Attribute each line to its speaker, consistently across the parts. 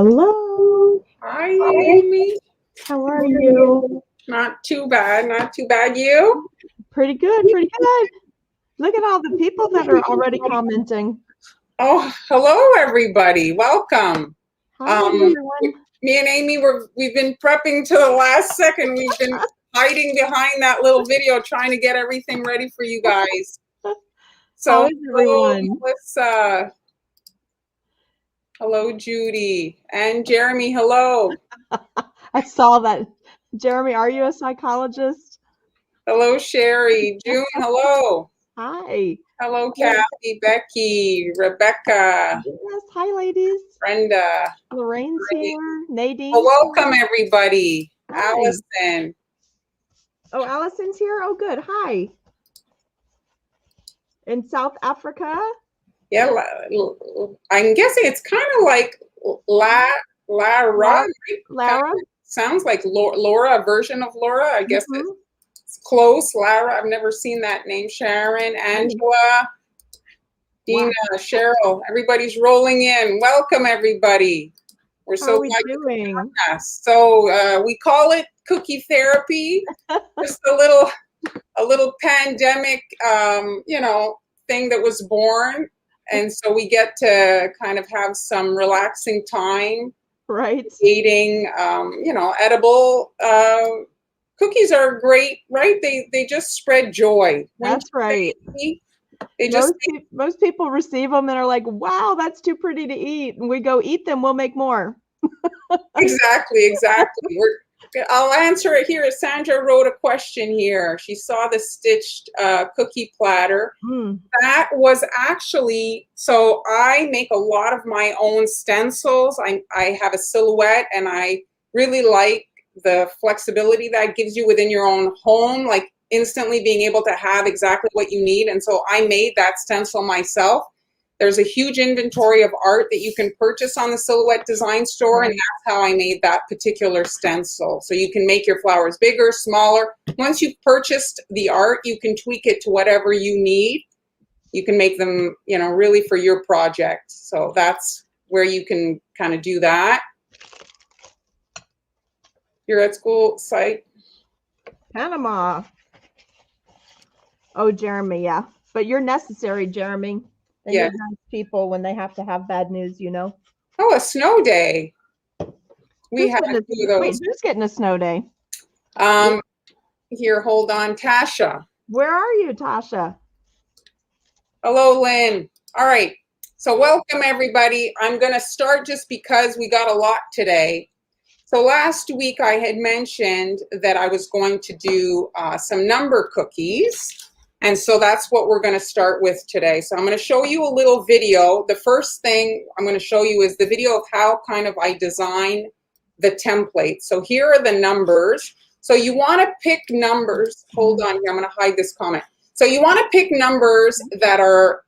Speaker 1: Hello.
Speaker 2: Hi, Amy.
Speaker 1: How are you?
Speaker 2: Not too bad, not too bad. You?
Speaker 1: Pretty good, pretty good. Look at all the people that are already commenting.
Speaker 2: Oh, hello, everybody. Welcome.
Speaker 1: Hi, everyone.
Speaker 2: Me and Amy, we've been prepping to the last second. We've been hiding behind that little video, trying to get everything ready for you guys. So,
Speaker 1: how is everyone?
Speaker 2: Melissa. Hello, Judy. And Jeremy, hello.
Speaker 1: I saw that. Jeremy, are you a psychologist?
Speaker 2: Hello, Sherry. June, hello.
Speaker 1: Hi.
Speaker 2: Hello, Kathy, Becky, Rebecca.
Speaker 1: Yes, hi, ladies.
Speaker 2: Brenda.
Speaker 1: Lorraine's here. Nadine.
Speaker 2: Well, welcome, everybody.
Speaker 1: Hi.
Speaker 2: Allison.
Speaker 1: Oh, Allison's here? Oh, good. Hi. In South Africa?
Speaker 2: Yeah, I'm guessing it's kind of like Lara.
Speaker 1: Lara?
Speaker 2: Sounds like Laura, a version of Laura. I guess it's close. Lara, I've never seen that name. Sharon, Angela, Dina, Cheryl. Everybody's rolling in. Welcome, everybody. We're so glad you're doing us. So we call it cookie therapy. Just a little pandemic, thing that was born. And so we get to kind of have some relaxing time.
Speaker 1: Right.
Speaker 2: Eating, edible cookies are great, right? They just spread joy.
Speaker 1: That's right.
Speaker 2: They just
Speaker 1: most people receive them and are like, wow, that's too pretty to eat. And we go eat them, we'll make more.
Speaker 2: Exactly. I'll answer it here. Sandra wrote a question here. She saw the stitched cookie platter. That was actually, so I make a lot of my own stencils. I have a silhouette, and I really like the flexibility that gives you within your own home, like instantly being able to have exactly what you need. And so I made that stencil myself. There's a huge inventory of art that you can purchase on the Silhouette Design Store, and that's how I made that particular stencil. So you can make your flowers bigger, smaller. Once you've purchased the art, you can tweak it to whatever you need. You can make them, really for your project. So that's where you can kind of do that. You're at school site?
Speaker 1: Panama. Oh, Jeremy, yeah. But you're necessary, Jeremy. They need nice people when they have to have bad news,
Speaker 2: Oh, a snow day. We have a few of those.
Speaker 1: Wait, who's getting a snow day?
Speaker 2: Here, hold on, Tasha.
Speaker 1: Where are you, Tasha?
Speaker 2: Hello, Lynn. All right. So welcome, everybody. I'm going to start just because we got a lot today. So last week I had mentioned that I was going to do some number cookies. And so that's what we're going to start with today. So I'm going to show you a little video. The first thing I'm going to show you is the video of how kind of I design the template. So here are the numbers. So you want to pick numbers. Hold on here. I'm going to hide this comment. So you want to pick numbers that are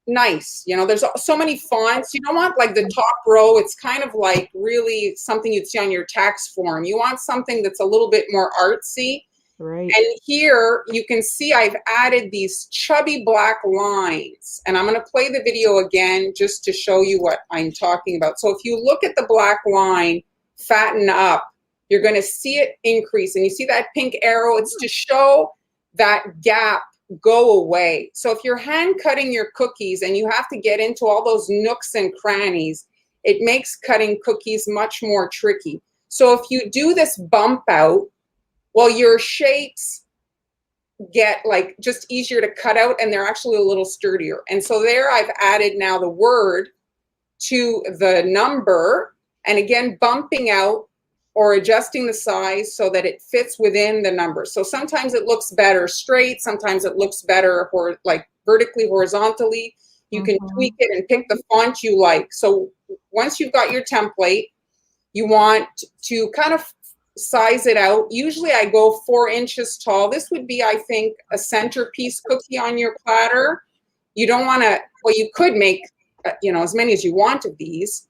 Speaker 2: nice. There's so many fonts. You don't want like the top row. It's kind of like really something you'd see on your tax form. You want something that's a little bit more artsy.
Speaker 1: Right.
Speaker 2: And here you can see I've added these chubby black lines, and I'm going to play the video again just to show you what I'm talking about. So if you look at the black line, fatten up, you're going to see it increase, and you see that pink arrow. It's to show that gap go away. So if you're hand cutting your cookies and you have to get into all those nooks and crannies, it makes cutting cookies much more tricky. So if you do this bump out, well, your shapes get like just easier to cut out, and they're actually a little sturdier. And so there I've added now the word to the number, and again, bumping out or adjusting the size so that it fits within the number. So sometimes it looks better straight, sometimes it looks better like vertically, horizontally. You can tweak it and pick the font you like. So once you've got your template, you want to kind of size it out. Usually I go 4 inches tall. This would be, I think, a centerpiece cookie on your platter. You don't want to, well, you could make, as many as you want of these,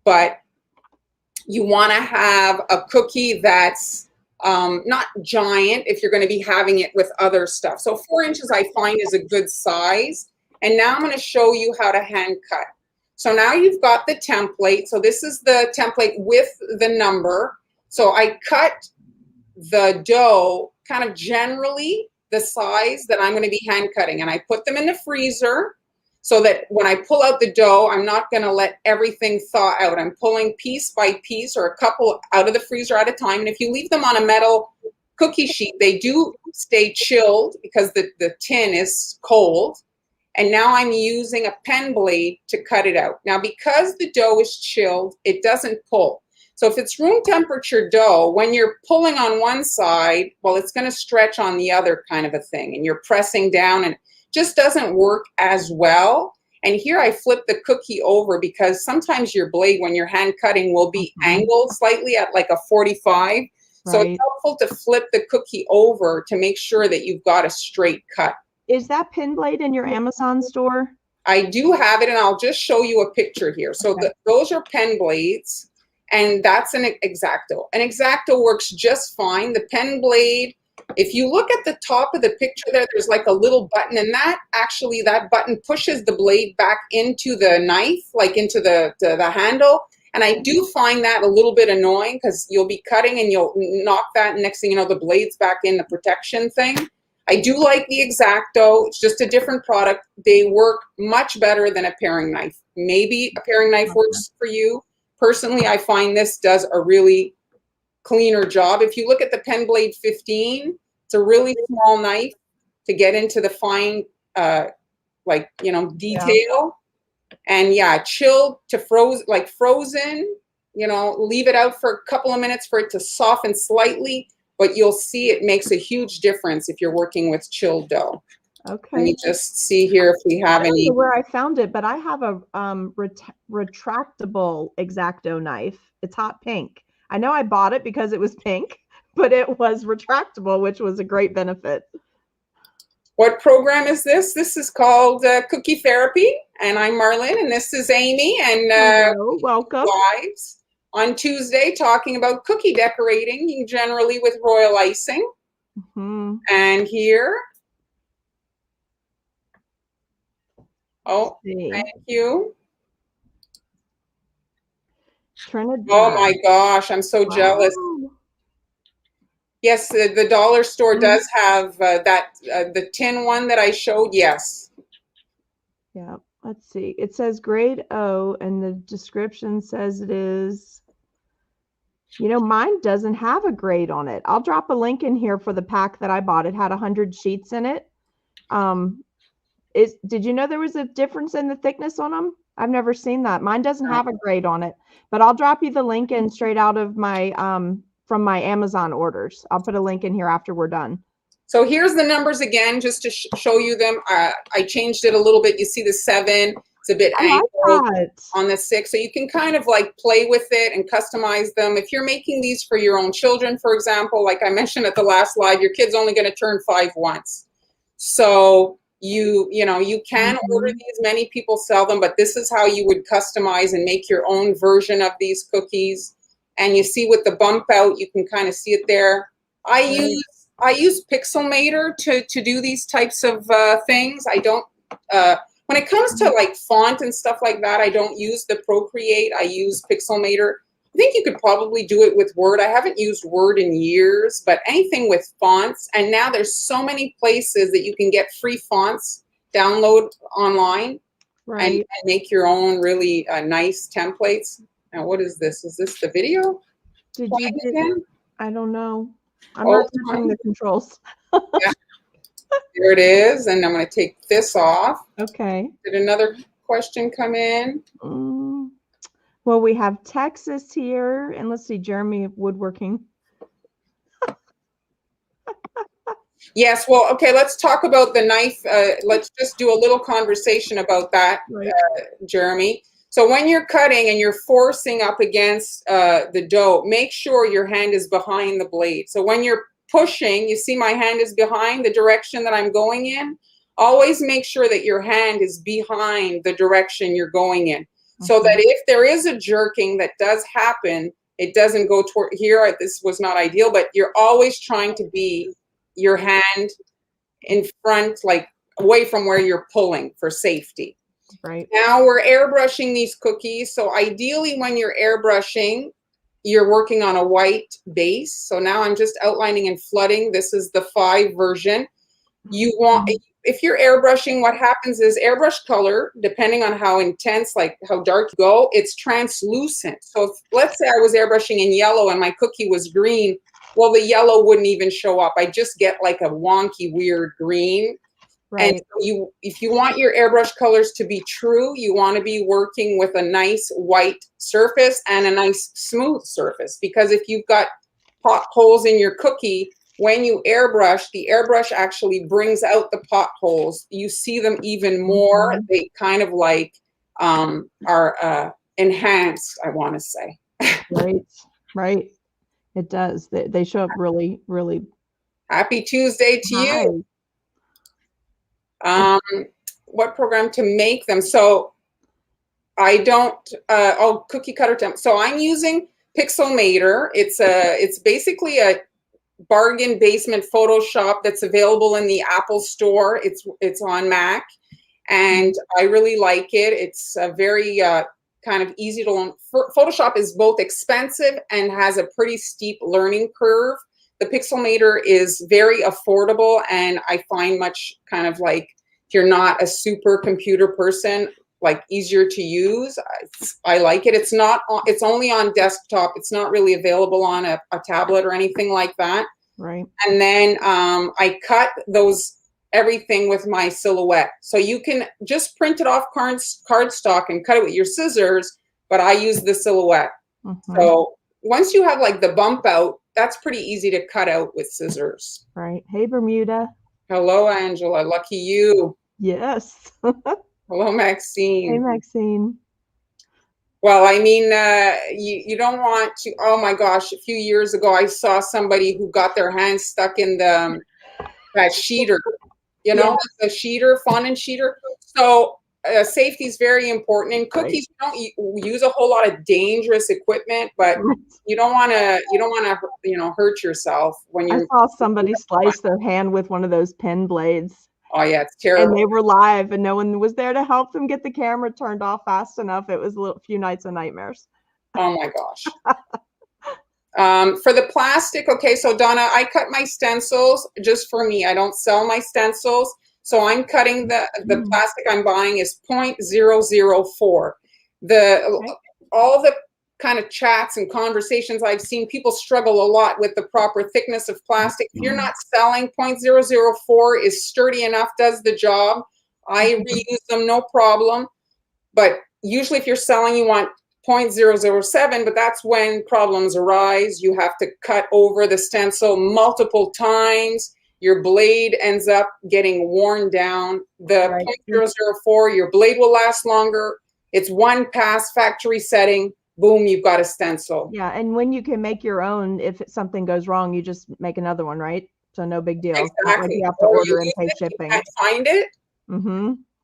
Speaker 2: but you want to have a cookie that's not giant if you're going to be having it with other stuff. So 4 inches I find is a good size. And now I'm going to show you how to hand cut. So now you've got the template. So this is the template with the number. So I cut the dough kind of generally the size that I'm going to be hand cutting, and I put them in the freezer so that when I pull out the dough, I'm not going to let everything thaw out. I'm pulling piece by piece or a couple out of the freezer at a time. And if you leave them on a metal cookie sheet, they do stay chilled because the tin is cold. And now I'm using a pen blade to cut it out. Now, because the dough is chilled, it doesn't pull. So if it's room temperature dough, when you're pulling on one side, well, it's going to stretch on the other kind of a thing. And you're pressing down and it just doesn't work as well. And here I flip the cookie over because sometimes your blade, when you're hand cutting, will be angled slightly at like a 45. So it's helpful to flip the cookie over to make sure that you've got a straight cut.
Speaker 1: Is that pin blade in your Amazon store?
Speaker 2: I do have it, and I'll just show you a picture here. So those are pen blades, and that's an X-Acto. An X-Acto works just fine. The pen blade, if you look at the top of the picture there, there's like a little button, and that button pushes the blade back into the knife, like into the handle. And I do find that a little bit annoying because you'll be cutting and you'll knock that, and next thing you know, the blade's back in the protection thing. I do like the X-Acto. It's just a different product. They work much better than a paring knife. Maybe a paring knife works for you. Personally, I find this does a really cleaner job. If you look at the Pen Blade 15, it's a really small knife to get into the fine, detail. And yeah, chilled to frozen, leave it out for a couple of minutes for it to soften slightly. But you'll see it makes a huge difference if you're working with chilled dough.
Speaker 1: Okay.
Speaker 2: Let me just see here if we have any.
Speaker 1: I don't know where I found it, but I have a retractable X-Acto knife. It's hot pink. I know I bought it because it was pink, but it was retractable, which was a great benefit.
Speaker 2: What program is this? This is called Cookie Therapy, and I'm Marlene, and this is Amy, and
Speaker 1: hello, welcome.
Speaker 2: Lives on Tuesday talking about cookie decorating, generally with royal icing.
Speaker 1: Mm-hmm.
Speaker 2: And here, thank you.
Speaker 1: Trinidad.
Speaker 2: Oh my gosh, I'm so jealous. Yes, the dollar store does have the tin one that I showed, yes.
Speaker 1: Yeah, let's see. It says grade O, and the description says it is, mine doesn't have a grade on it. I'll drop a link in here for the pack that I bought. It had 100 sheets in it. Did you know there was a difference in the thickness on them? I've never seen that. Mine doesn't have a grade on it, but I'll drop you the link in straight out of my, from my Amazon orders. I'll put a link in here after we're done.
Speaker 2: So here's the numbers again, just to show you them. I changed it a little bit. You see the 7, it's a bit angled on the 6. So you can kind of like play with it and customize them. If you're making these for your own children, for example, like I mentioned at the last live, your kid's only going to turn 5 once. So you can order these. Many people sell them, but this is how you would customize and make your own version of these cookies. And you see with the bump out, you can kind of see it there. I use Pixelmator to do these types of things. I don't, when it comes to like font and stuff like that, I don't use the Procreate. I use Pixelmator. I think you could probably do it with Word. I haven't used Word in years, but anything with fonts. And now there's so many places that you can get free fonts, download online, and make your own really nice templates. Now, what is this? Is this the video?
Speaker 1: I don't know. I'm not touching the controls.
Speaker 2: Yeah. There it is. And I'm going to take this off.
Speaker 1: Okay.
Speaker 2: Did another question come in?
Speaker 1: Well, we have Texas here. And let's see, Jeremy Woodworking.
Speaker 2: Yes. Well, okay. Let's talk about the knife. Let's just do a little conversation about that, Jeremy. So when you're cutting and you're forcing up against the dough, make sure your hand is behind the blade. So when you're pushing, you see my hand is behind the direction that I'm going in. Always make sure that your hand is behind the direction you're going in. So that if there is a jerking that does happen, it doesn't go toward here. This was not ideal, but you're always trying to be your hand in front, like away from where you're pulling for safety.
Speaker 1: Right.
Speaker 2: Now we're airbrushing these cookies. So ideally when you're airbrushing, you're working on a white base. So now I'm just outlining and flooding. This is the 5 version. You want, if you're airbrushing, what happens is airbrush color, depending on how intense, like how dark you go, it's translucent. So if, let's say I was airbrushing in yellow and my cookie was green, well, the yellow wouldn't even show up. I just get like a wonky, weird green.
Speaker 1: Right.
Speaker 2: And so if you want your airbrush colors to be true, you want to be working with a nice white surface and a nice smooth surface. Because if you've got potholes in your cookie, when you airbrush, the airbrush actually brings out the potholes. You see them even more. They kind of like are enhanced, I want to say.
Speaker 1: Right, right. It does. They show up really, really.
Speaker 2: Happy Tuesday to you. What program to make them? So I don't, cookie cutter temp. So I'm using Pixelmator. It's basically a bargain basement Photoshop that's available in the Apple Store. It's on Mac, and I really like it. It's a very kind of easy to learn. Photoshop is both expensive and has a pretty steep learning curve. The Pixelmator is very affordable, and I find much kind of like, if you're not a super computer person, like easier to use. I like it. It's only on desktop. It's not really available on a tablet or anything like that.
Speaker 1: Right.
Speaker 2: And then I cut everything with my silhouette. So you can just print it off cardstock and cut it with your scissors, but I use the silhouette. So once you have like the bump out, that's pretty easy to cut out with scissors.
Speaker 1: Right. Hey, Bermuda.
Speaker 2: Hello, Angela. Lucky you.
Speaker 1: Yes.
Speaker 2: Hello, Maxine.
Speaker 1: Hey, Maxine.
Speaker 2: Well, I mean, you don't want to, oh my gosh, a few years ago, I saw somebody who got their hands stuck in that sheeter, you know, the sheeter, fondant sheeter. So safety is very important. In cookies, you don't use a whole lot of dangerous equipment, but you don't want to, hurt yourself when you're.
Speaker 1: I saw somebody slice their hand with one of those pen blades.
Speaker 2: Oh yeah, it's terrible.
Speaker 1: And they were live, and no one was there to help them get the camera turned off fast enough. It was a few nights of nightmares.
Speaker 2: Oh my gosh. For the plastic, okay, so Donna, I cut my stencils just for me. I don't sell my stencils. So I'm cutting the plastic I'm buying is 0.004. All the kind of chats and conversations I've seen, people struggle a lot with the proper thickness of plastic. If you're not selling, 0.004 is sturdy enough, does the job. I reuse them, no problem. But usually if you're selling, you want 0.007, but that's when problems arise. You have to cut over the stencil multiple times. Your blade ends up getting worn down. The 0.004, your blade will last longer. It's one pass factory setting. Boom, you've got a stencil.
Speaker 1: Yeah, and when you can make your own, if something goes wrong, you just make another one, right? So no big deal.
Speaker 2: Exactly.
Speaker 1: Not like you have to order and pay shipping.
Speaker 2: You can't find it.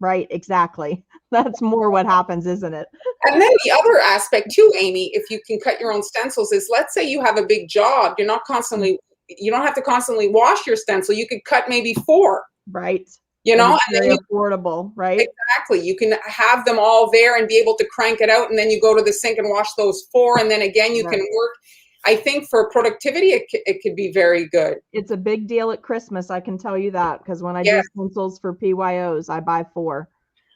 Speaker 1: Right, exactly. That's more what happens, isn't it?
Speaker 2: And then the other aspect too, Amy, if you can cut your own stencils, is let's say you have a big job. You don't have to constantly wash your stencil. You could cut maybe 4.
Speaker 1: Right.
Speaker 2: And
Speaker 1: then affordable, right?
Speaker 2: Exactly. You can have them all there and be able to crank it out, and then you go to the sink and wash those 4, and then again you can work. I think for productivity, it could be very good.
Speaker 1: It's a big deal at Christmas, I can tell you that, because when I do stencils for PYOs, I buy 4.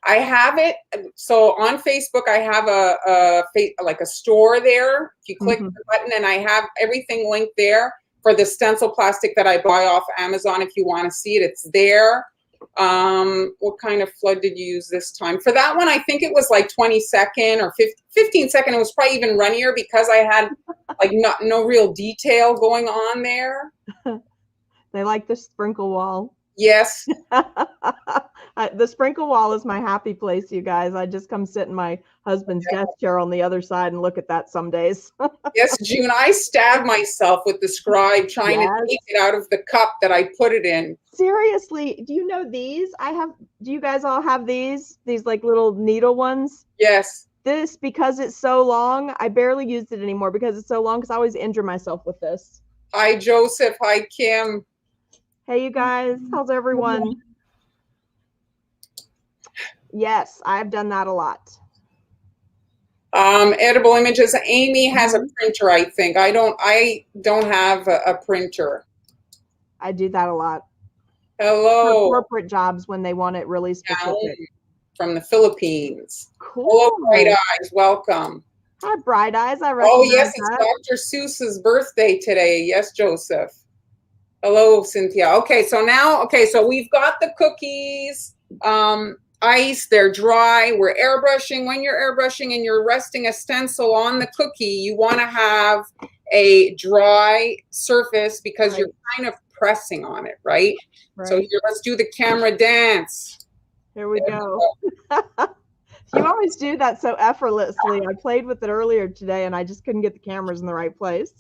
Speaker 2: I have it. So on Facebook, I have a store there. If you click the button, and I have everything linked there for the stencil plastic that I buy off Amazon. If you want to see it, it's there. What kind of flood did you use this time? For that one, I think it was like 20-second or 15-second. It was probably even runnier because I had like no real detail going on there.
Speaker 1: They like the sprinkle wall.
Speaker 2: Yes.
Speaker 1: The sprinkle wall is my happy place, you guys. I just come sit in my husband's desk chair on the other side and look at that some days.
Speaker 2: Yes, June, I stab myself with the scribe trying to take it out of the cup that I put it in.
Speaker 1: Seriously, do you know these? Do you guys all have these like little needle ones?
Speaker 2: Yes.
Speaker 1: This, because it's so long, I barely use it anymore because it's so long, because I always injure myself with this.
Speaker 2: Hi, Joseph. Hi, Kim.
Speaker 1: Hey, you guys. How's everyone? Yes, I've done that a lot.
Speaker 2: Edible images. Amy has a
Speaker 1: Mhm.
Speaker 2: printer, I think. I don't have a printer.
Speaker 1: I do that a lot for
Speaker 2: Hello,
Speaker 1: corporate jobs when they want it really
Speaker 2: down
Speaker 1: specific.
Speaker 2: from the Philippines. Hello, Bright
Speaker 1: Cool.
Speaker 2: Eyes. Welcome.
Speaker 1: Hi, Bright Eyes. I
Speaker 2: Oh, yes,
Speaker 1: recognize
Speaker 2: it's
Speaker 1: that.
Speaker 2: Dr. Seuss's birthday today. Yes, Joseph. Hello, Cynthia. Okay, so now, okay, so we've got the cookies, ice, they're dry. We're airbrushing. When you're airbrushing and you're resting a stencil on the cookie, you want to have a dry surface because
Speaker 1: Right.
Speaker 2: you're kind of pressing on it, right? So
Speaker 1: Right.
Speaker 2: here, let's do the camera dance.
Speaker 1: Here we go. You always do that so effortlessly. I played with it earlier today and I just couldn't get the cameras in the right place.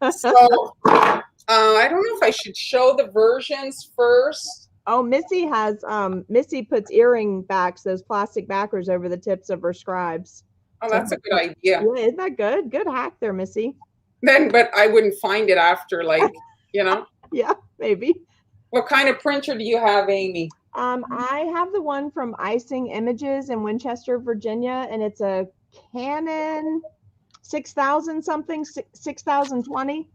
Speaker 2: So I don't know if I should show the versions first.
Speaker 1: Oh, Missy has Missy puts earring backs, those plastic backers over the tips of her scribes.
Speaker 2: Oh, that's a good idea.
Speaker 1: Yeah, isn't that good? Good hack there, Missy.
Speaker 2: Then, but I wouldn't find it after, like, you know.
Speaker 1: Yeah, maybe.
Speaker 2: What kind of printer do you have, Amy?
Speaker 1: I have the one from Icing Images in Winchester, Virginia, and it's a Canon 6000 something, 6020.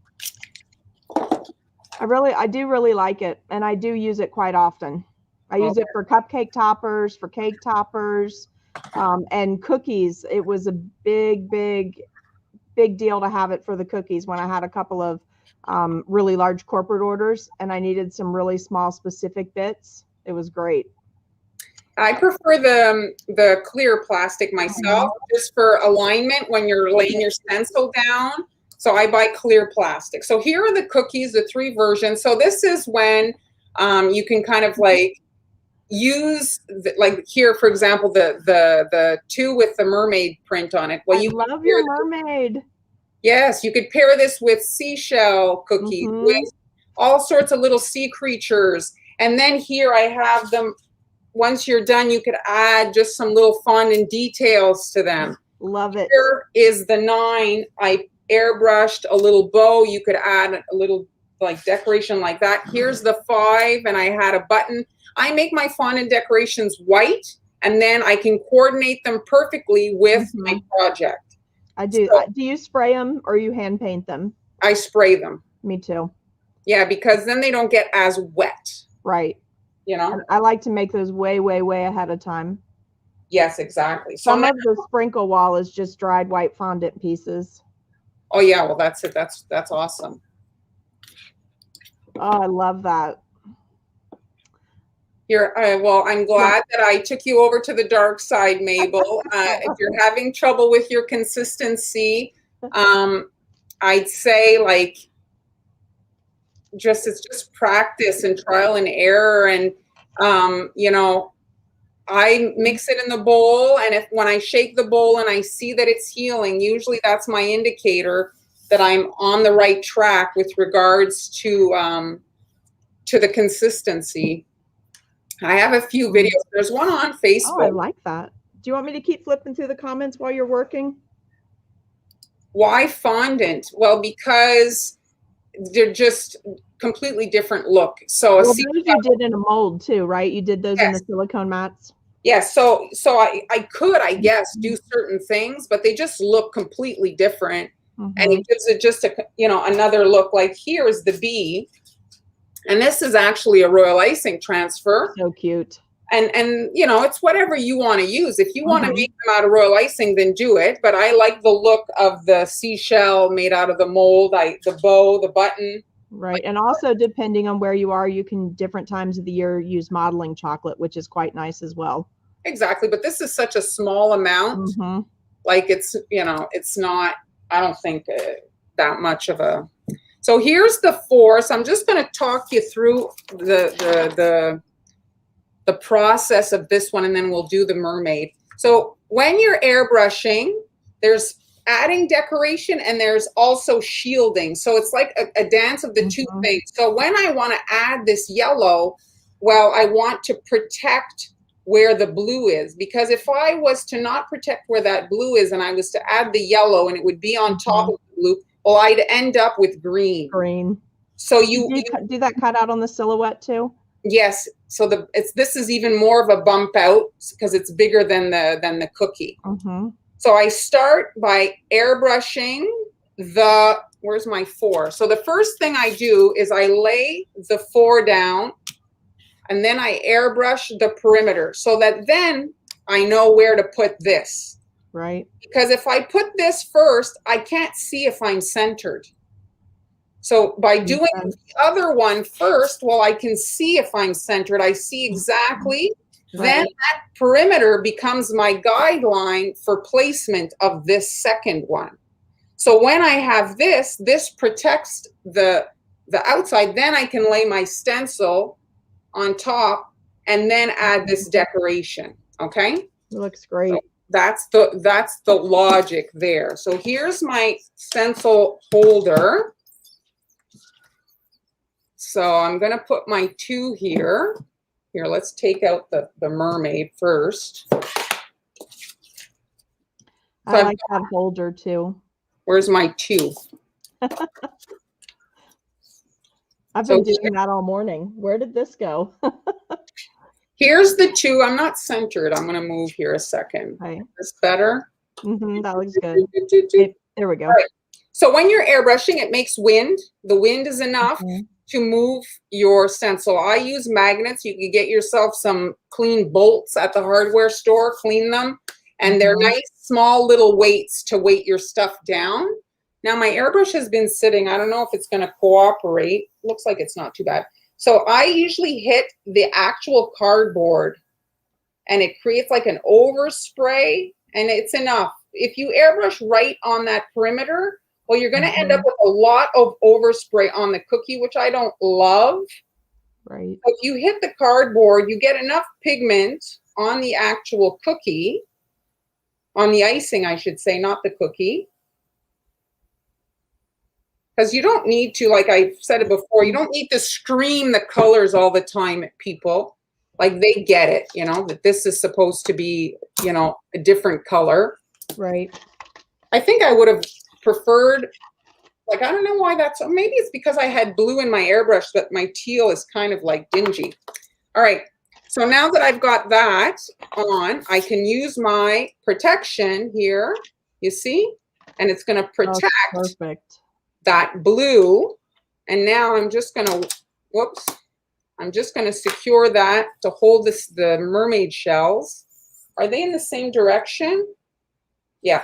Speaker 1: I do really like it, and I do use it quite often. I use it for cupcake toppers, for cake toppers, and cookies. It was a big deal to have it for the cookies when I had a couple of really large corporate orders and I needed some really small specific bits. It was great.
Speaker 2: I prefer the clear plastic myself, just for alignment when you're laying your stencil down. So I buy clear plastic. So here are the cookies, the 3 versions. So this is when you can kind of like use like here, for example, the 2 with the mermaid print on it. Well, you
Speaker 1: love your mermaid.
Speaker 2: Yes, you could pair this with seashell cookies, with all sorts of little sea creatures. And then here I have them. Once you're done, you could add just some little fun and details to them.
Speaker 1: Love it.
Speaker 2: Here is the 9. I airbrushed a little bow. You could add a little like decoration like that. Here's the 5, and I had a button. I make my fondant decorations white, and then I can coordinate them perfectly with my project.
Speaker 1: I do.
Speaker 2: So,
Speaker 1: do you spray them or you hand paint them?
Speaker 2: I spray them.
Speaker 1: Me too.
Speaker 2: Yeah, because then they don't get as wet.
Speaker 1: Right.
Speaker 2: You know?
Speaker 1: I like to make those way ahead of time.
Speaker 2: Yes, exactly.
Speaker 1: Some of the sprinkle wall is just dried white fondant pieces.
Speaker 2: Oh yeah, well that's it. That's awesome.
Speaker 1: Oh, I love that.
Speaker 2: Here, well, I'm glad that I took you over to the dark side, Mabel. If you're having trouble with your consistency, I'd say like it's just practice and trial and error. And you know, I mix it in the bowl, and when I shake the bowl and I see that it's healing, usually that's my indicator that I'm on the right track with regards to the consistency. I have a few videos. There's one on Facebook.
Speaker 1: Oh, I like that. Do you want me to keep flipping through the comments while you're working?
Speaker 2: Why fondant? Well, because they're just completely different look. So
Speaker 1: those you did in a mold too, right? You did those in the silicone mats.
Speaker 2: Yes. So I could, I guess, do certain things, but they just look completely different, and it gives it just another look. Like here is the bee. And this is actually a royal icing transfer.
Speaker 1: So cute.
Speaker 2: And you know, it's whatever you want to use. If you want to make them out of royal icing, then do it. But I like the look of the seashell made out of the mold, the bow, the button.
Speaker 1: Right. And also, depending on where you are, you can different times of the year use modeling chocolate, which is quite nice as well.
Speaker 2: Exactly. But this is such a small amount. Like it's, you know, it's not, I don't think that much of a. So here's the 4. So I'm just going to talk you through the process of this one, and then we'll do the mermaid. So when you're airbrushing, there's adding decoration and there's also shielding. So it's like a dance of the 2 things. So when I want to add this yellow, well, I want to protect where the blue is, because if I was to not protect where that blue is and I was to add the yellow and it would be on top of the blue, well, I'd end up with green.
Speaker 1: Green.
Speaker 2: So you
Speaker 1: do that cut out on the silhouette too?
Speaker 2: Yes. So this is even more of a bump out because it's bigger than the cookie.
Speaker 1: Mm-hmm.
Speaker 2: So I start by airbrushing where's my 4? So the first thing I do is I lay the 4 down, and then I airbrush the perimeter so that then I know where to put this.
Speaker 1: Right.
Speaker 2: Because if I put this first, I can't see if I'm centered. So by doing the other one first, well, I can see if I'm centered. I see exactly.
Speaker 1: Right.
Speaker 2: Then that perimeter becomes my guideline for placement of this second one. So when I have this protects the outside. Then I can lay my stencil on top and then add this decoration. Okay?
Speaker 1: It looks great.
Speaker 2: So that's the logic there. So here's my stencil holder. So I'm going to put my 2 here. Here, let's take out the mermaid first.
Speaker 1: I like that holder too.
Speaker 2: Where's my 2?
Speaker 1: I've been doing that all morning. Where did this go?
Speaker 2: Here's the 2. I'm not centered. I'm going to move here a second.
Speaker 1: Okay.
Speaker 2: Is this better?
Speaker 1: Mm-hmm, that looks good. There we go.
Speaker 2: Right. So when you're airbrushing, it makes wind. The wind is enough to move your stencil. I use magnets. You can get yourself some clean bolts at the hardware store, clean them. And they're nice, small little weights to weight your stuff down. Now my airbrush has been sitting. I don't know if it's going to cooperate. Looks like it's not too bad. So I usually hit the actual cardboard and it creates like an overspray, and it's enough. If you airbrush right on that perimeter, well, you're going to end up with a lot of overspray on the cookie, which I don't love.
Speaker 1: Right.
Speaker 2: So if you hit the cardboard, you get enough pigment on the actual cookie, on the icing, I should say, not the cookie. Because you don't need to, like I said it before, you don't need to scream the colors all the time at people. Like they get it, you know, that this is supposed to be, you know, a different color.
Speaker 1: Right.
Speaker 2: I think I would have preferred, like, I don't know why that's, maybe it's because I had blue in my airbrush that my teal is kind of like dingy. All right. So now that I've got that on, I can use my protection here, you see, and it's going to protect that blue. And now I'm just going to, whoops, I'm just going to secure that to hold the mermaid shells. Are they in the same direction? Yeah.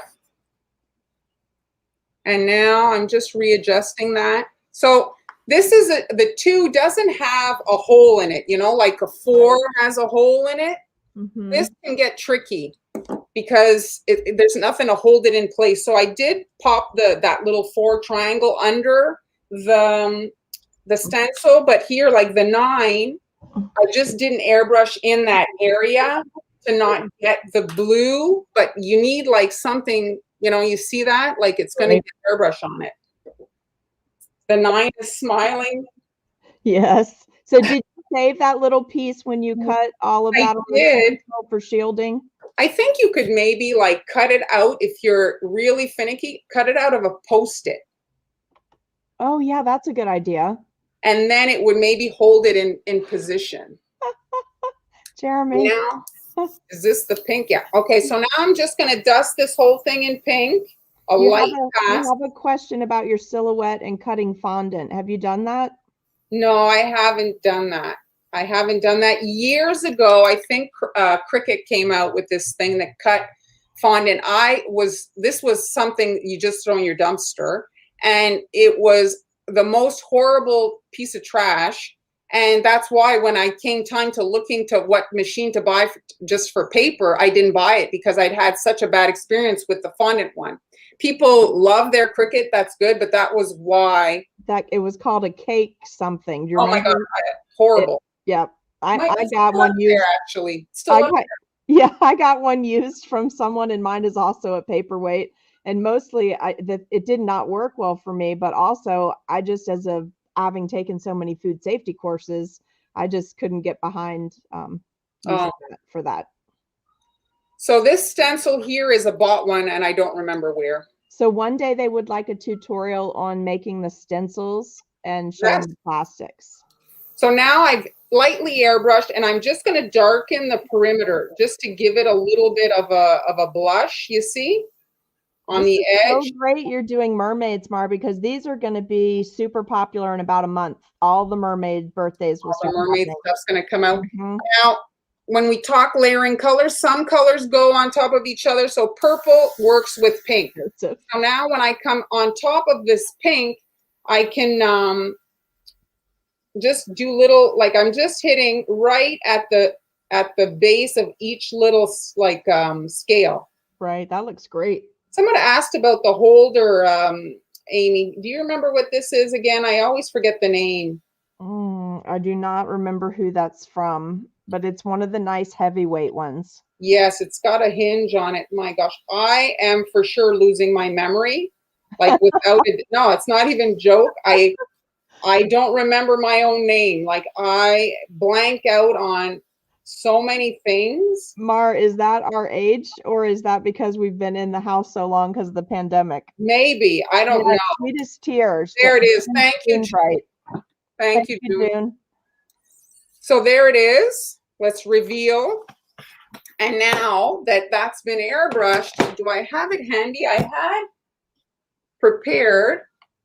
Speaker 2: And now I'm just readjusting that. So this is the 2 doesn't have a hole in it, you know, like a 4 has a hole in it. This can get tricky because there's nothing to hold it in place. So I did pop that little 4 triangle under the stencil, but here, like the 9, I just didn't airbrush in that area to not get the blue, but you need like something, you know, you see that? Like it's going to get airbrush on it. The 9 is smiling.
Speaker 1: Yes. So did you save that little piece when you cut all of that for shielding?
Speaker 2: I think you could maybe like cut it out if you're really finicky, cut it out of a Post-it.
Speaker 1: Oh yeah, that's a good idea.
Speaker 2: And then it would maybe hold it in position.
Speaker 1: Jeremy.
Speaker 2: Now, is this the pink? Yeah. Okay, so now I'm just going to dust this whole thing in pink. You
Speaker 1: have a question about your silhouette and cutting fondant. Have you done that?
Speaker 2: No, I haven't done that. I haven't done that. Years ago, I think Cricut came out with this thing that cut fondant. This was something you just throw in your dumpster, and it was the most horrible piece of trash. And that's why when I came time to looking to what machine to buy just for paper, I didn't buy it because I'd had such a bad experience with the fondant one. People love their Cricut. That's good. But that was why.
Speaker 1: That it was called a cake something. Do you
Speaker 2: remember? My God, horrible.
Speaker 1: Yeah. I got one used.
Speaker 2: There, actually.
Speaker 1: I got one used from someone, and mine is also a paperweight. And mostly it did not work well for me. But also I just, as a having taken so many food safety courses, I just couldn't get behind using that for that.
Speaker 2: So this stencil here is a bought one, and I don't remember where.
Speaker 1: So one day they would like a tutorial on making the stencils and showing the plastics.
Speaker 2: So now lightly airbrushed, and I'm just going to darken the perimeter just to give it a little bit of a blush, you see, on the edge.
Speaker 1: So great you're doing mermaids, Mar, because these are going to be super popular in about a month. All the mermaid birthdays will
Speaker 2: The
Speaker 1: start
Speaker 2: mermaid
Speaker 1: happening.
Speaker 2: stuff's going to come out.
Speaker 1: Mhm.
Speaker 2: Now, when we talk layering colors, some colors go on top of each other. So purple works with pink. So now when I come on top of this pink, I can just do little, like I'm just hitting right at the base of each little like scale.
Speaker 1: Right, that looks great.
Speaker 2: Someone asked about the holder, Amy. Do you remember what this is again? I always forget the name.
Speaker 1: I do not remember who that's from, but it's one of the nice heavyweight ones.
Speaker 2: Yes, it's got a hinge on it. My gosh, I am for sure losing my memory. Like without it, no, it's not even joke. I don't remember my own name. Like I blank out on so many things.
Speaker 1: Mar, is that our age, or is that because we've been in the house so long because of the pandemic?
Speaker 2: Maybe. I don't know.
Speaker 1: Sweetest tears.
Speaker 2: There it is. Thank you.
Speaker 1: Right.
Speaker 2: Thank you,
Speaker 1: June.
Speaker 2: So there it is. Let's reveal. And now that that's been airbrushed, do I have it handy? I had prepared.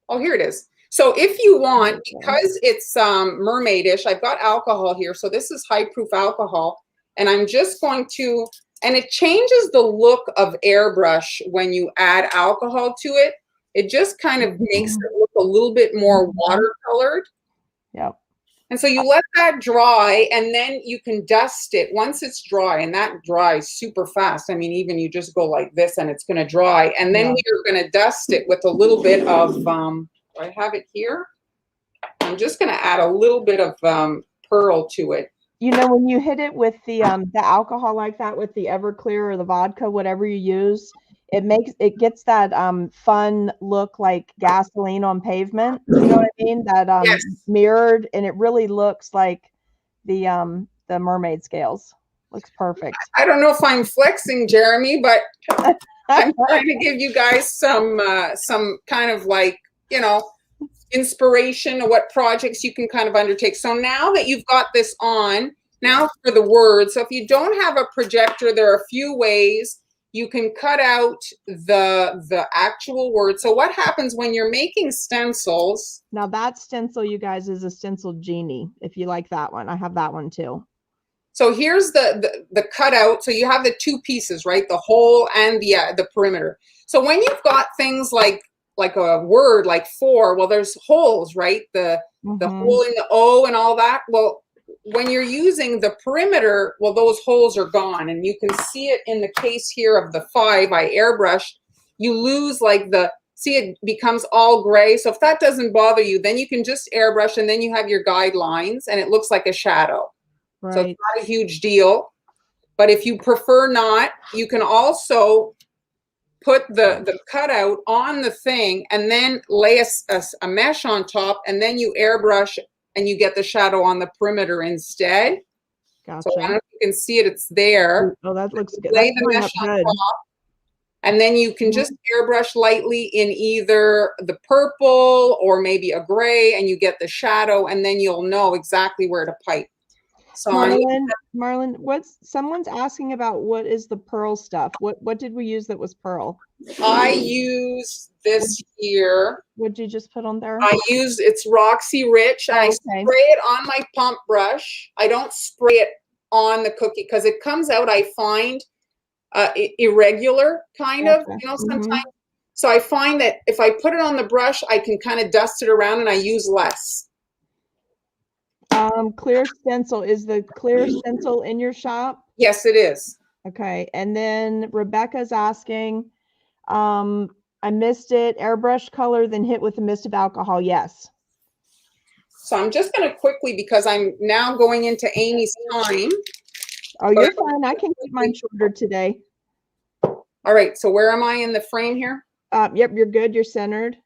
Speaker 2: Oh, here it is. So if you want, because it's mermaidish, I've got alcohol here. So this is high proof alcohol. And I'm just going to, and it changes the look of airbrush when you add alcohol to it. It just kind of makes it look a little bit more watercolored.
Speaker 1: Yep.
Speaker 2: And so you let that dry, and then you can dust it once it's dry, and that dries super fast. I mean, even you just go like this and it's going to dry. And then we're going to dust it with a little bit of, I have it here. I'm just going to add a little bit of pearl to it.
Speaker 1: You know, when you hit it with the alcohol like that, with the Everclear or the vodka, whatever you use, it gets that fun look like gasoline on pavement. You know what I mean? That
Speaker 2: Yes.
Speaker 1: mirrored, and it really looks like the mermaid scales. Looks perfect.
Speaker 2: I don't know if I'm flexing, Jeremy, but I'm trying to give you guys some kind of like, you know, inspiration of what projects you can kind of undertake. So now that you've got this on, now for the words. So if you don't have a projector, there are a few ways you can cut out the actual word. So what happens when you're making stencils?
Speaker 1: Now that stencil, you guys, is a stencil genie. If you like that one, I have that one too.
Speaker 2: So here's the cutout. So you have the two pieces, right? The hole and the perimeter. So when you've got things like a word like for, well, there's holes, right? The hole in the O and all that. Well, when you're using the perimeter, well, those holes are gone. And you can see it in the case here of the 5 I airbrushed. You lose like see, it becomes all gray. So if that doesn't bother you, then you can just airbrush, and then you have your guidelines and it looks like a shadow. Right. So it's not a huge deal. But if you prefer not, you can also put the cutout on the thing and then lay a mesh on top, and then you airbrush and you get the shadow on the perimeter instead.
Speaker 1: Gotcha.
Speaker 2: So I don't know if you can see it, it's there.
Speaker 1: Oh, that looks good.
Speaker 2: Lay the mesh on top, and then you can just airbrush lightly in either the purple or maybe a gray, and you get the shadow, and then you'll know exactly where to pipe. So
Speaker 1: Marlon, someone's asking about what is the pearl stuff? What did we use that was pearl?
Speaker 2: I use this here.
Speaker 1: What did you just put on there?
Speaker 2: It's Roxy Rich. I spray it on my pump brush. I don't spray it on the cookie because it comes out, I find, irregular kind of, you know, sometimes. So I find that if I put it on the brush, I can kind of dust it around and I use less.
Speaker 1: Clear stencil. Is the clear stencil in your shop?
Speaker 2: Yes, it is.
Speaker 1: Okay. And then Rebecca's asking, I missed it. Airbrush color, then hit with a mist of alcohol. Yes.
Speaker 2: So I'm just going to quickly, because I'm now going into Amy's time.
Speaker 1: Oh, you're fine. I can keep mine shorter today.
Speaker 2: All right. So where am I in the frame here?
Speaker 1: Yep, you're good. You're centered.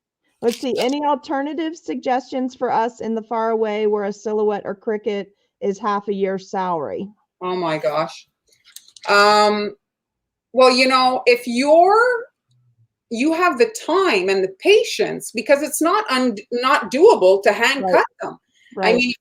Speaker 1: Let's see. Any alternative suggestions for us in the far away where a silhouette or cricket is half a year's salary?
Speaker 2: Oh my gosh. Well, you know, if you have the time and the patience, because it's not doable to hand cut them. Right. I mean,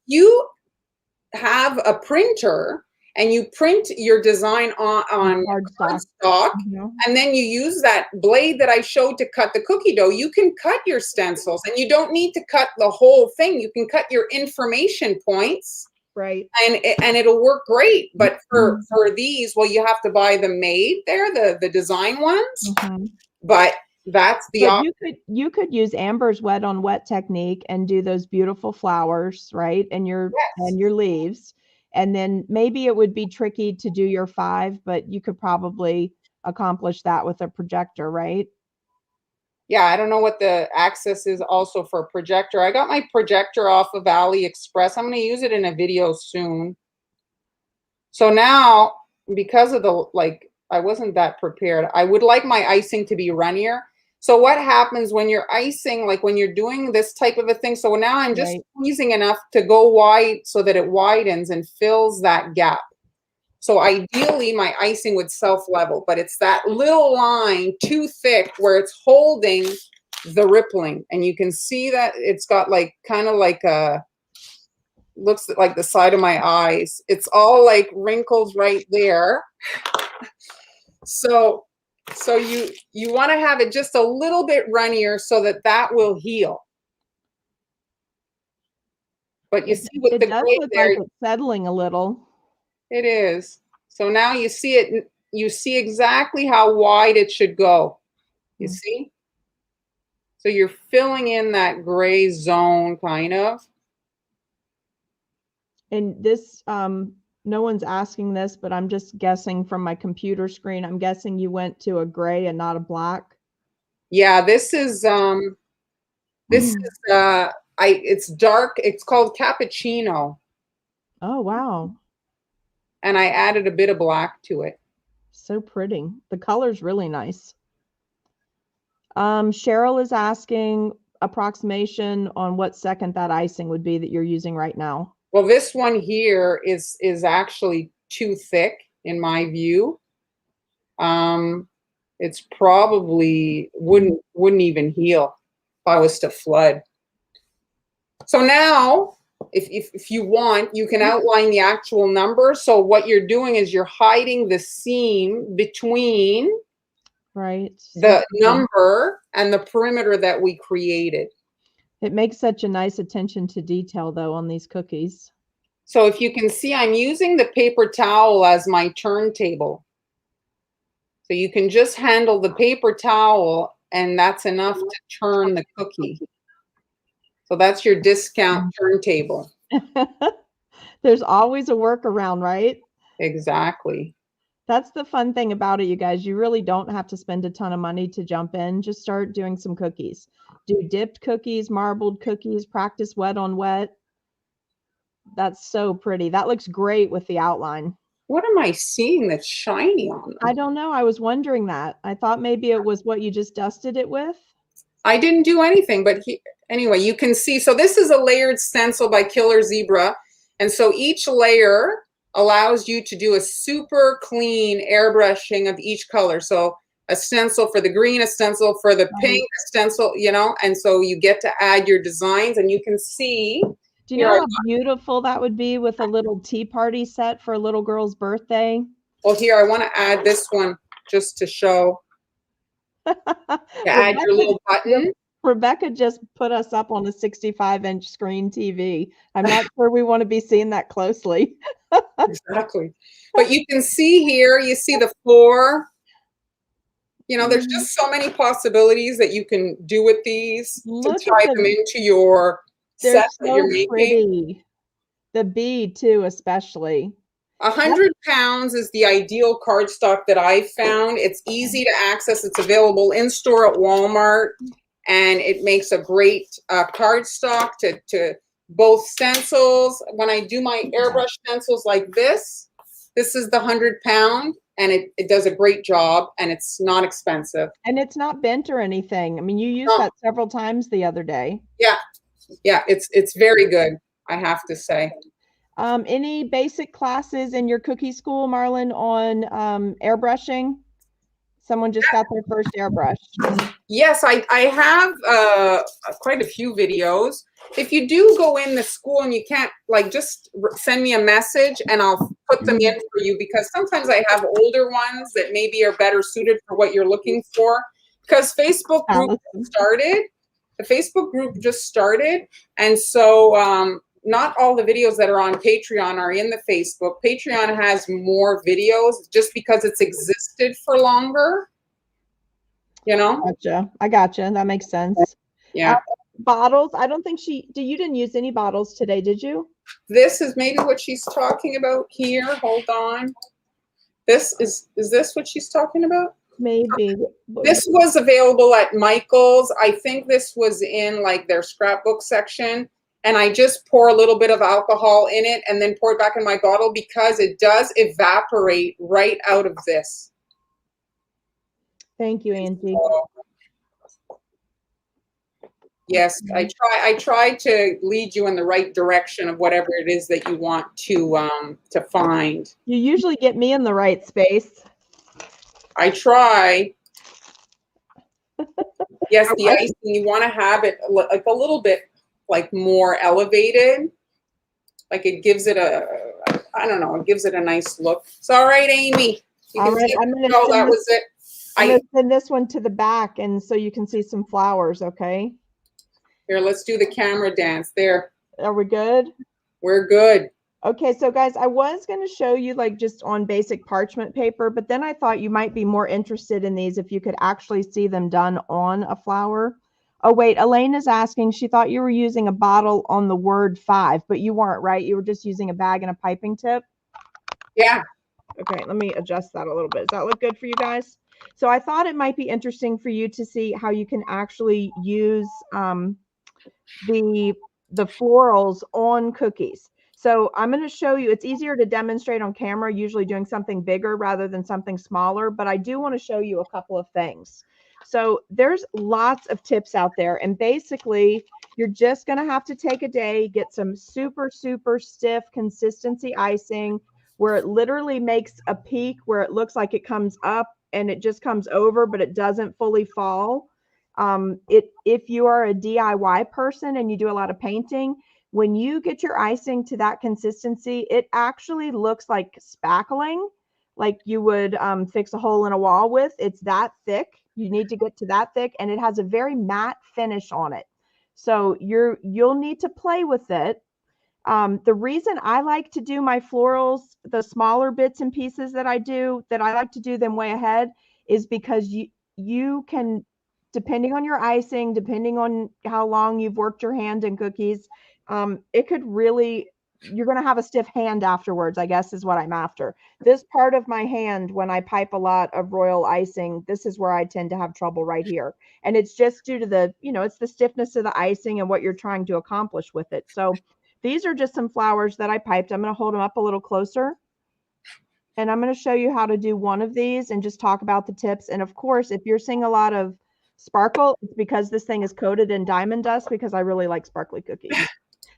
Speaker 2: have a printer and you print your design on
Speaker 1: Cardstock.
Speaker 2: cardstock,
Speaker 1: Mhm.
Speaker 2: and then you use that blade that I showed to cut the cookie dough, you can cut your stencils, and you don't need to cut the whole thing. You can cut your information points,
Speaker 1: Right.
Speaker 2: and it'll work great. But for these, well, you have to buy them made there, the design ones.
Speaker 1: Mhm.
Speaker 2: But that's the
Speaker 1: But
Speaker 2: option.
Speaker 1: you could use Amber's wet on wet technique and do those beautiful flowers, right? And
Speaker 2: Yes.
Speaker 1: your leaves. And then maybe it would be tricky to do your 5, but you could probably accomplish that with a projector, right?
Speaker 2: Yeah, I don't know what the access is also for a projector. I got my projector off of AliExpress. I'm going to use it in a video soon. So now, because of the, like, I wasn't that prepared. I would like my icing to be runnier. So what happens when you're icing, like when you're doing this type of a thing? So now I'm just
Speaker 1: Right.
Speaker 2: squeezing enough to go wide so that it widens and fills that gap. So ideally my icing would self-level, but it's that little line too thick where it's holding the rippling. And you can see that it's got like kind of like a, looks like the side of my eyes. It's all like wrinkles right there. So you want to have it just a little bit runnier so that that will heal. But you see with
Speaker 1: It
Speaker 2: the
Speaker 1: does
Speaker 2: gray
Speaker 1: look
Speaker 2: there,
Speaker 1: like it's settling a little.
Speaker 2: it is. So now you see it, you see exactly how wide it should go. You see? So you're filling in that gray zone kind of.
Speaker 1: And this, no one's asking this, but I'm just guessing from my computer screen. I'm guessing you went to a gray and not a black.
Speaker 2: Yeah, this is it's dark. It's called cappuccino,
Speaker 1: Oh, wow.
Speaker 2: and I added a bit of black to it.
Speaker 1: So pretty. The color's really nice. Cheryl is asking approximation on what second that icing would be that you're using right now.
Speaker 2: Well, this one here is actually too thick in my view. It's probably wouldn't even heal if I was to flood. So now, if you want, you can outline the actual number. So what you're doing is you're hiding the seam between
Speaker 1: Right. So
Speaker 2: the
Speaker 1: pretty.
Speaker 2: number and the perimeter that we created.
Speaker 1: It makes such a nice attention to detail, though, on these cookies.
Speaker 2: So if you can see, I'm using the paper towel as my turntable. So you can just handle the paper towel, and that's enough to turn the cookie. So that's your discount turntable.
Speaker 1: There's always a workaround, right?
Speaker 2: Exactly.
Speaker 1: That's the fun thing about it, you guys. You really don't have to spend a ton of money to jump in. Just start doing some cookies. Do dipped cookies, marbled cookies, practice wet on wet. That's so pretty. That looks great with the outline.
Speaker 2: What am I seeing that's shiny on them?
Speaker 1: I don't know. I was wondering that. I thought maybe it was what you just dusted it with.
Speaker 2: I didn't do anything, but anyway, you can see. So this is a layered stencil by Killer Zebra. And so each layer allows you to do a super clean airbrushing of each color. So a stencil for the green, a stencil for the pink, a stencil, you know, and so you get to add your designs, and you can see.
Speaker 1: Do you know how beautiful that would be with a little tea party set for a little girl's birthday?
Speaker 2: Well, here, I want to add this one just to show. To add your little button.
Speaker 1: Rebecca just put us up on a 65-inch screen TV. I'm not sure we want to be seeing that closely.
Speaker 2: Exactly. But you can see here, you see the floor. You know, there's just so many possibilities that you can do with these to tie them into your set that you're making.
Speaker 1: Pretty. The bead too, especially.
Speaker 2: 100 pounds is the ideal cardstock that I found. It's easy to access. It's available in store at Walmart, and it makes a great cardstock to both stencils. When I do my airbrush stencils like this is the 100-pound, and it does a great job, and it's not expensive.
Speaker 1: And it's not bent or anything. I mean, you used that several times the other day.
Speaker 2: Yeah, yeah, it's very good, I have to say.
Speaker 1: Any basic classes in your cookie school, Marlon, on airbrushing? Someone just got their first airbrush.
Speaker 2: Yes, I have quite a few videos. If you do go in the school and you can't, like, just send me a message and I'll put them in for you, because sometimes I have older ones that maybe are better suited for what you're looking for. Because Facebook group started, the Facebook group just started, and so not all the videos that are on Patreon are in the Facebook. Patreon has more videos just because it's existed for longer. You know?
Speaker 1: Gotcha. I gotcha. That makes sense.
Speaker 2: Yeah.
Speaker 1: Bottles. I don't think you didn't use any bottles today, did you?
Speaker 2: This is maybe what she's talking about here. Hold on. Is this what she's talking about?
Speaker 1: Maybe.
Speaker 2: This was available at Michael's. I think this was in like their scrapbook section. And I just pour a little bit of alcohol in it and then pour it back in my bottle, because it does evaporate right out of this.
Speaker 1: Thank you, Angie.
Speaker 2: Yes, I try to lead you in the right direction of whatever it is that you want to find.
Speaker 1: You usually get me in the right space.
Speaker 2: I try. Yes, the icing, you want to have it like a little bit like more elevated. Like it gives it I don't know, it gives it a nice look. It's all right, Amy. You can see
Speaker 1: I'm gonna
Speaker 2: that was it.
Speaker 1: I'm gonna send this one to the back, and so you can see some flowers, okay?
Speaker 2: Here, let's do the camera dance. There.
Speaker 1: Are we good?
Speaker 2: We're good.
Speaker 1: Okay, so guys, I was going to show you like just on basic parchment paper, but then I thought you might be more interested in these if you could actually see them done on a flower. Oh, wait, Elaine is asking, she thought you were using a bottle on the word 5, but you weren't, right? You were just using a bag and a piping tip?
Speaker 2: Yeah.
Speaker 1: Okay, let me adjust that a little bit. Does that look good for you guys? So I thought it might be interesting for you to see how you can actually use the florals on cookies. So I'm going to show you, it's easier to demonstrate on camera, usually doing something bigger rather than something smaller, but I do want to show you a couple of things. So there's lots of tips out there, and basically you're just going to have to take a day, get some super, super stiff consistency icing where it literally makes a peak where it looks like it comes up and it just comes over, but it doesn't fully fall. If you are a DIY person and you do a lot of painting, when you get your icing to that consistency, it actually looks like spackling, like you would fix a hole in a wall with. It's that thick. You need to get to that thick, and it has a very matte finish on it. So you'll need to play with it. The reason I like to do my florals, the smaller bits and pieces that I like to do them way ahead, is because you can, depending on your icing, depending on how long you've worked your hand in cookies, it could really, you're going to have a stiff hand afterwards, I guess is what I'm after. This part of my hand, when I pipe a lot of royal icing, this is where I tend to have trouble right here. And it's just due to the, it's the stiffness of the icing and what you're trying to accomplish with it. So these are just some flowers that I piped. I'm going to hold them up a little closer. And I'm going to show you how to do one of these and just talk about the tips. And of course, if you're seeing a lot of sparkle, it's because this thing is coated in diamond dust, because I really like sparkly cookies.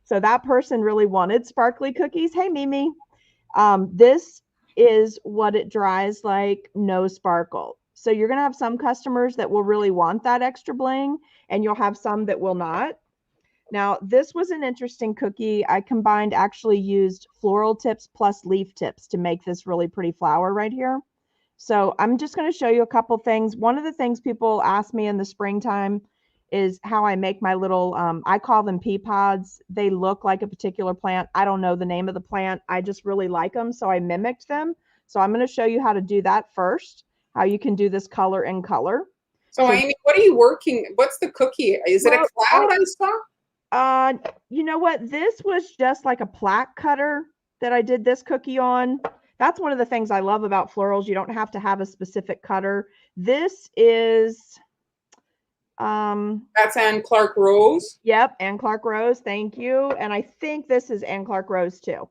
Speaker 1: So that person really wanted sparkly cookies. Hey, Mimi. This is what it dries like, no sparkle. So you're going to have some customers that will really want that extra bling, and you'll have some that will not. Now, this was an interesting cookie. I actually used floral tips plus leaf tips to make this really pretty flower right here. So I'm just going to show you a couple things. One of the things people ask me in the springtime is how I make my little, I call them pea pods. They look like a particular plant. I don't know the name of the plant. I just really like them, so I mimicked them. So I'm going to show you how to do that first, how you can do this color in color.
Speaker 2: So Amy, what are you working? What's the cookie? Is it a cloud I saw?
Speaker 1: You know what? This was just like a plaque cutter that I did this cookie on. That's one of the things I love about florals. You don't have to have a specific cutter. This is
Speaker 2: that's Anne Clark Rose.
Speaker 1: Yep, Anne Clark Rose. Thank you. And I think this is Anne Clark Rose too.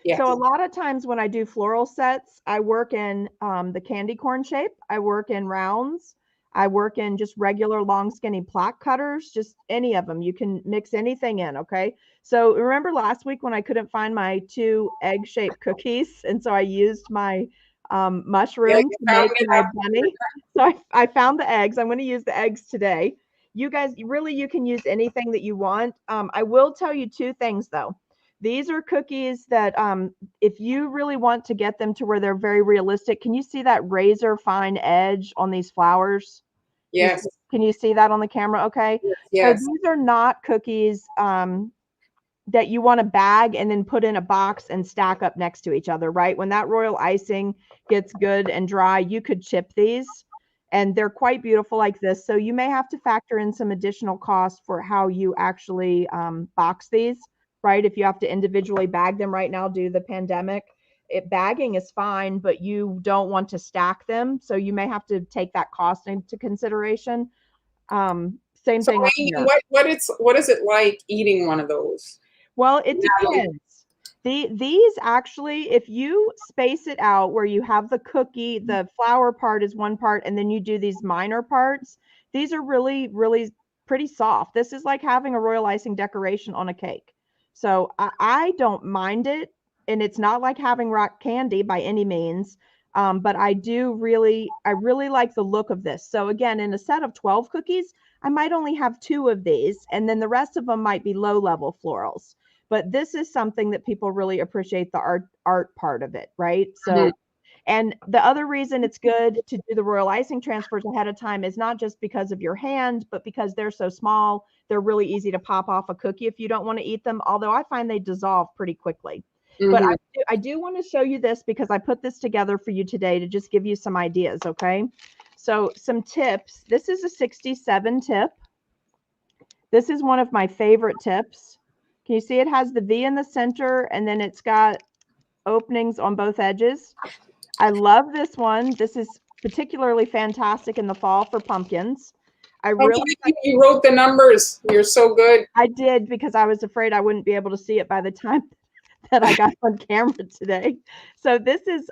Speaker 1: Yes. So a lot of times when I do floral sets, I work in the candy corn shape. I work in rounds. I work in just regular long skinny plaque cutters, just any of them. You can mix anything in, okay? So remember last week when I couldn't find my 2 egg-shaped cookies, and so I used my mushroom
Speaker 2: you
Speaker 1: to
Speaker 2: found
Speaker 1: make
Speaker 2: it
Speaker 1: my
Speaker 2: after.
Speaker 1: bunny. So I found the eggs. I'm going to use the eggs today. You guys, really, you can use anything that you want. I will tell you two things though. These are cookies that if you really want to get them to where they're very realistic, can you see that razor fine edge on these flowers?
Speaker 2: Yes.
Speaker 1: Can you see that on the camera? Okay. So
Speaker 2: Yes.
Speaker 1: these are not cookies that you want to bag and then put in a box and stack up next to each other, right? When that royal icing gets good and dry, you could chip these and they're quite beautiful like this. So you may have to factor in some additional cost for how you actually box these, right? If you have to individually bag them right now due to the pandemic, bagging is fine, but you don't want to stack them. So you may have to take that cost into consideration. Same
Speaker 2: So
Speaker 1: thing on
Speaker 2: Amy,
Speaker 1: here.
Speaker 2: what is it like eating one of those?
Speaker 1: Well, it
Speaker 2: Natalie?
Speaker 1: depends. These actually, if you space it out where you have the cookie, the flour part is one part, and then you do these minor parts, these are really, really pretty soft. This is like having a royal icing decoration on a cake. So I don't mind it. And it's not like having rock candy by any means. But I really like the look of this. So again, in a set of 12 cookies, I might only have 2 of these, and then the rest of them might be low level florals. But this is something that people really appreciate the art part of it, right? So, and the other reason it's good to do the royal icing transfers ahead of time is not just because of your hand, but because they're so small, they're really easy to pop off a cookie if you don't want to eat them. Although I find they dissolve pretty quickly. But I do want to show you this because I put this together for you today to just give you some ideas, okay? So some tips. This is a 67 tip. This is one of my favorite tips. Can you see it has the V in the center and then it's got openings on both edges? I love this one. This is particularly fantastic in the fall for pumpkins. I really
Speaker 2: You wrote the numbers. You're so good.
Speaker 1: I did because I was afraid I wouldn't be able to see it by the time that I got on camera today. So this is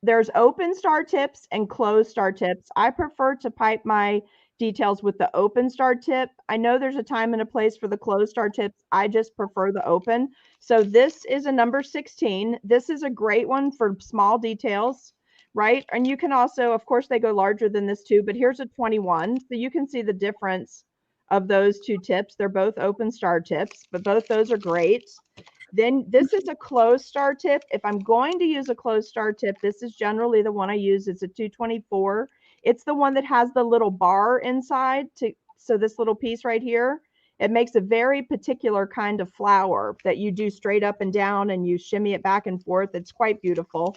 Speaker 1: there's open star tips and closed star tips. I prefer to pipe my details with the open star tip. I know there's a time and a place for the closed star tips. I just prefer the open. So this is a number 16. This is a great one for small details, right? And you can also, of course, they go larger than this too, but here's a 21. So you can see the difference of those two tips. They're both open star tips, but both those are great. Then this is a closed star tip. If I'm going to use a closed star tip, this is generally the one I use. It's a 224. It's the one that has the little bar inside. So this little piece right here, it makes a very particular kind of flower that you do straight up and down and you shimmy it back and forth. It's quite beautiful.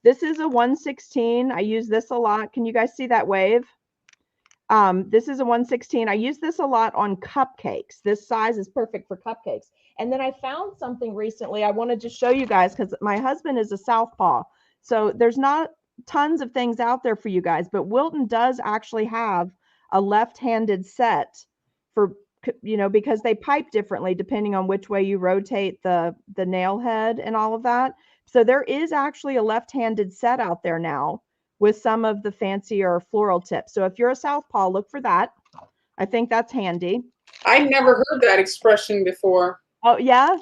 Speaker 1: This is a 116. I use this a lot. Can you guys see that wave? This is a 116. I use this a lot on cupcakes. This size is perfect for cupcakes. And then I found something recently I wanted to show you guys because my husband is a southpaw. So there's not tons of things out there for you guys, but Wilton does actually have a left-handed set for, you know, because they pipe differently depending on which way you rotate the nail head and all of that. So there is actually a left-handed set out there now with some of the fancier floral tips. So if you're a southpaw, look for that. I think that's handy.
Speaker 2: I've never heard that expression before.
Speaker 1: Oh yeah,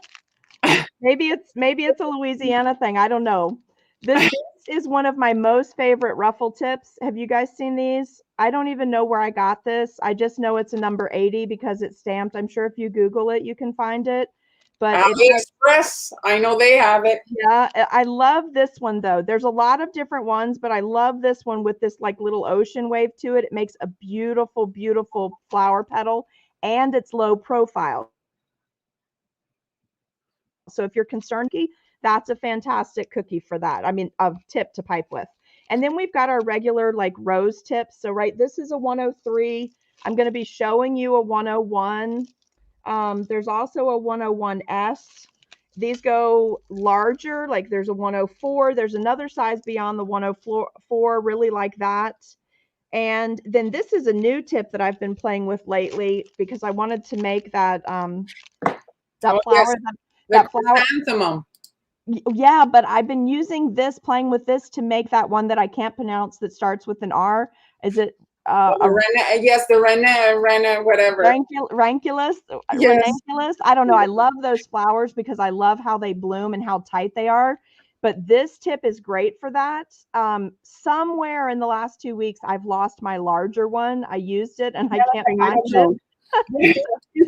Speaker 1: maybe it's a Louisiana thing. I don't know. This is one of my most favorite ruffle tips. Have you guys seen these? I don't even know where I got this. I just know it's a number 80 because it's stamped. I'm sure if you Google it, you can find it. But
Speaker 2: AliExpress, I know they have it.
Speaker 1: Yeah, I love this one though. There's a lot of different ones, but I love this one with this like little ocean wave to it. It makes a beautiful, beautiful flower petal and it's low profile. So if you're concerned, that's a fantastic cookie for that. I mean, a tip to pipe with. And then we've got our regular like rose tips. So right, this is a 103. I'm going to be showing you a 101. There's also a 101S. These go larger, like there's a 104. There's another size beyond the 104, really like that. And then this is a new tip that I've been playing with lately because I wanted to make that that flower.
Speaker 2: Yes,
Speaker 1: that flower.
Speaker 2: chrysanthemum.
Speaker 1: Yeah, but I've been using this, playing with this to make that one that I can't pronounce that starts with an R. Is it
Speaker 2: yes, the Rena, whatever.
Speaker 1: Ranculus,
Speaker 2: Yes.
Speaker 1: ranunculus. I don't know. I love those flowers because I love how they bloom and how tight they are. but this tip is great for that. Somewhere in the last 2 weeks, I've lost my larger one. I used it and I can't find it.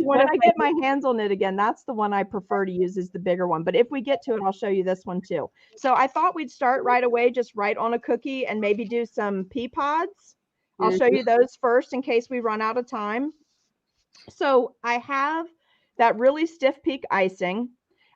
Speaker 1: When I get my hands on it again, that's the one I prefer to use, is the bigger one. But if we get to it, I'll show you this one too. So I thought we'd start right away, just right on a cookie, and maybe do some pea pods. I'll show you those first in case we run out of time. So I have that really stiff peak icing.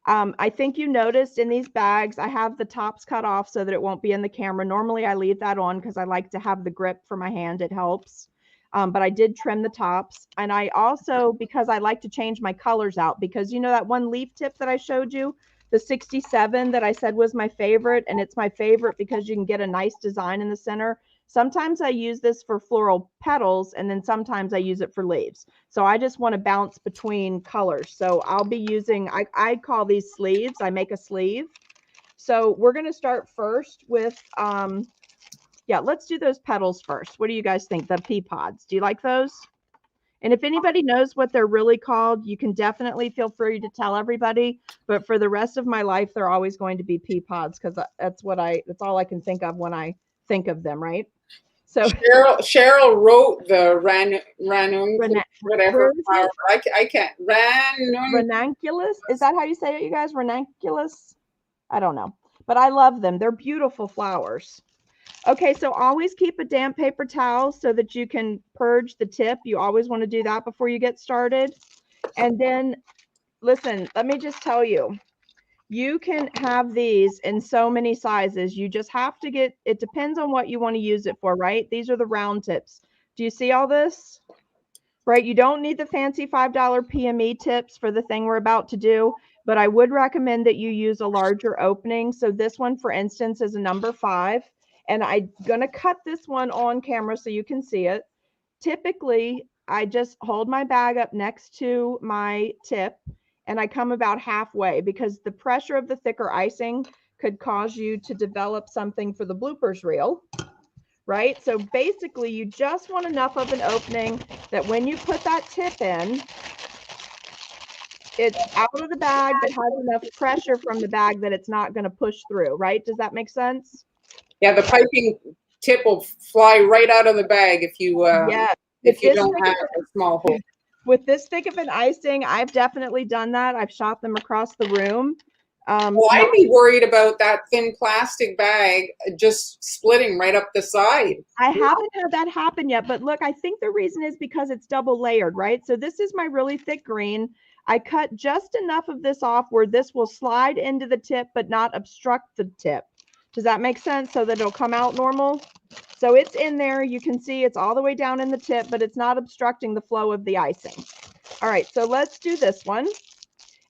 Speaker 1: I think you noticed in these bags, I have the tops cut off so that it won't be in the camera. Normally I leave that on because I like to have the grip for my hand. It helps. But I did trim the tops. And I also, because I like to change my colors out, because you know that one leaf tip that I showed you, the 67 that I said was my favorite, and it's my favorite because you can get a nice design in the center. Sometimes I use this for floral petals, and then sometimes I use it for leaves. So I just want to bounce between colors. So I'll be using, I call these sleeves. I make a sleeve. So we're going to start first with, yeah, let's do those petals first. What do you guys think? The pea pods. Do you like those? And if anybody knows what they're really called, you can definitely feel free to tell everybody. But for the rest of my life, they're always going to be pea pods because that's all I can think of when I think of them, right? So
Speaker 2: Cheryl wrote the whatever flower. I can't
Speaker 1: ranunculus. Is that how you say it, you guys? Ranunculus? I don't know, but I love them. They're beautiful flowers. Okay, so always keep a damp paper towel so that you can purge the tip. You always want to do that before you get started. And then, listen, let me just tell you, you can have these in so many sizes. You just have to get, it depends on what you want to use it for, right? These are the round tips. Do you see all this? Right? You don't need the fancy $5 PME tips for the thing we're about to do, but I would recommend that you use a larger opening. So this one, for instance, is a number 5. And I'm going to cut this one on camera so you can see it. Typically, I just hold my bag up next to my tip and I come about halfway because the pressure of the thicker icing could cause you to develop something for the bloopers reel, right? So basically, you just want enough of an opening that when you put that tip in, it's out of the bag but has enough pressure from the bag that it's not going to push through, right? Does that make sense?
Speaker 2: Yeah, the piping tip will fly right out of the bag if you don't have a small hole.
Speaker 1: With this thick of an icing, I've definitely done that. I've shot them across the room.
Speaker 2: Well, I'd be worried about that thin plastic bag just splitting right up the side.
Speaker 1: I haven't had that happen yet, but look, I think the reason is because it's double layered, right? So this is my really thick green. I cut just enough of this off where this will slide into the tip but not obstruct the tip. Does that make sense? So that it'll come out normal. So it's in there. You can see it's all the way down in the tip, but it's not obstructing the flow of the icing. All right, so let's do this one.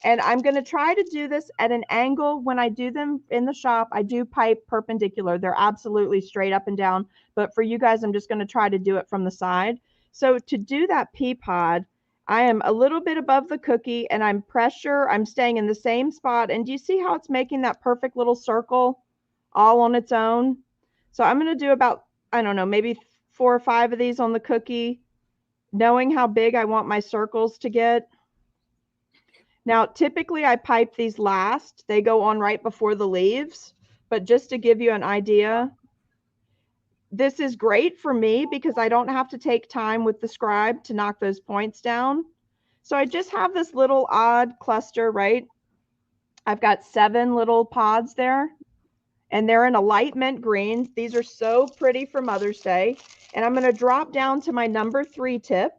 Speaker 1: And I'm going to try to do this at an angle. When I do them in the shop, I do pipe perpendicular. They're absolutely straight up and down. But for you guys, I'm just going to try to do it from the side. So to do that pea pod, I am a little bit above the cookie and I'm staying in the same spot. And do you see how it's making that perfect little circle all on its own? So I'm going to do about, I don't know, maybe 4 or 5 of these on the cookie, knowing how big I want my circles to get. Now, typically I pipe these last. They go on right before the leaves, but just to give you an idea, this is great for me because I don't have to take time with the scribe to knock those points down. So I just have this little odd cluster, right? I've got 7 little pods there, and they're in a light mint green. These are so pretty for Mother's Day. And I'm going to drop down to my number 3 tip.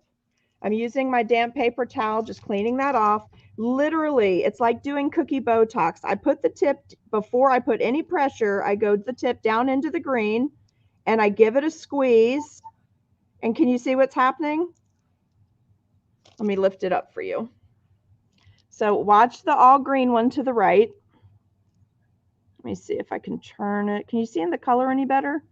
Speaker 1: I'm using my damp paper towel, just cleaning that off. Literally, it's like doing cookie Botox. I put the tip, before I put any pressure, I go the tip down into the green and I give it a squeeze. And can you see what's happening? Let me lift it up for you. So watch the all green one to the right. Let me see if I can turn it. Can you see in the color any better?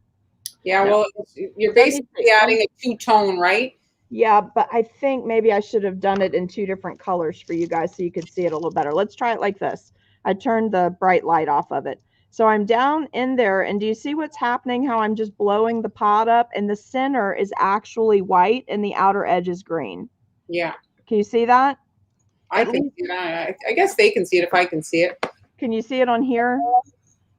Speaker 2: Yeah, no. Well, you're basically adding a 2-tone, right?
Speaker 1: Yeah, but I think maybe I should have done it in 2 different colors for you guys so you could see it a little better. Let's try it like this. I turned the bright light off of it. So I'm down in there, and do you see what's happening, how I'm just blowing the pot up, and the center is actually white and the outer edge is green?
Speaker 2: Yeah.
Speaker 1: Can you see that?
Speaker 2: I can see it. I guess they can see it if I can see it.
Speaker 1: Can you see it on here?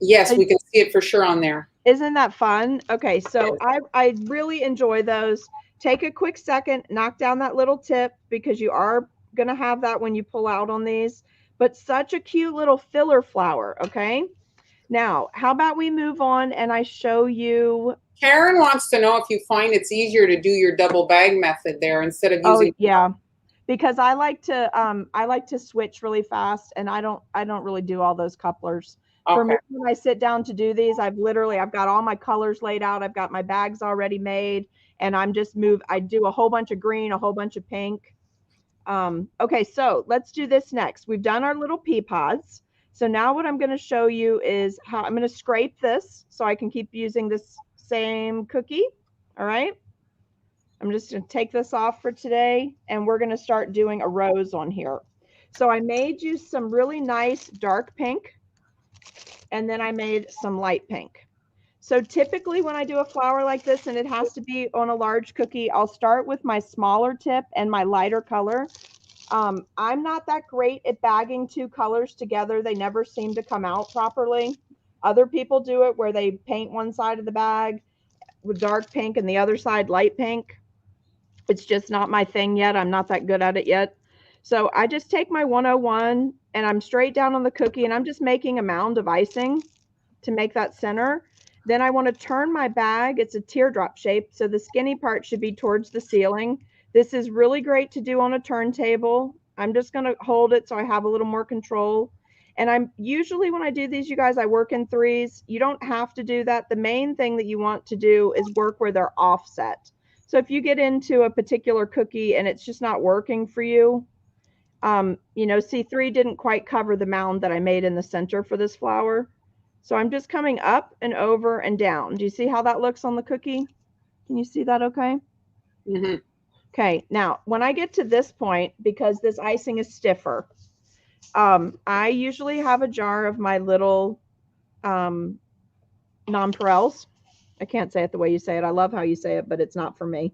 Speaker 2: Yes, we can see it for sure on there.
Speaker 1: Isn't that fun? Okay, so I really enjoy those. Take a quick second, knock down that little tip because you are going to have that when you pull out on these. But such a cute little filler flower, okay? Now, how about we move on and I show you.
Speaker 2: Karen wants to know if you find it's easier to do your double bag method there instead of
Speaker 1: Oh,
Speaker 2: using.
Speaker 1: yeah. Because I like to switch really fast and I don't really do all those couplers. For me,
Speaker 2: Okay.
Speaker 1: when I sit down to do these, I've got all my colors laid out. I've got my bags already made and I do a whole bunch of green, a whole bunch of pink. Okay, so let's do this next. We've done our little pea pods. So now what I'm going to show you is how I'm going to scrape this so I can keep using this same cookie. All right. I'm just going to take this off for today and we're going to start doing a rose on here. So I made you some really nice dark pink and then I made some light pink. So typically when I do a flower like this and it has to be on a large cookie, I'll start with my smaller tip and my lighter color. I'm not that great at bagging two colors together. They never seem to come out properly. Other people do it where they paint one side of the bag with dark pink and the other side light pink. It's just not my thing yet. I'm not that good at it yet. So I just take my 101 and I'm straight down on the cookie and I'm just making a mound of icing to make that center. Then I want to turn my bag. It's a teardrop shape, so the skinny part should be towards the ceiling. This is really great to do on a turntable. I'm just going to hold it so I have a little more control. And I'm usually, when I do these, you guys, I work in threes. You don't have to do that. The main thing that you want to do is work where they're offset. So if you get into a particular cookie and it's just not working for you, C3 didn't quite cover the mound that I made in the center for this flower. So I'm just coming up and over and down. Do you see how that looks on the cookie? Can you see that okay?
Speaker 2: Mm-hmm.
Speaker 1: Okay, now when I get to this point, because this icing is stiffer, I usually have a jar of my little nonpareils. I can't say it the way you say it. I love how you say it, but it's not for me.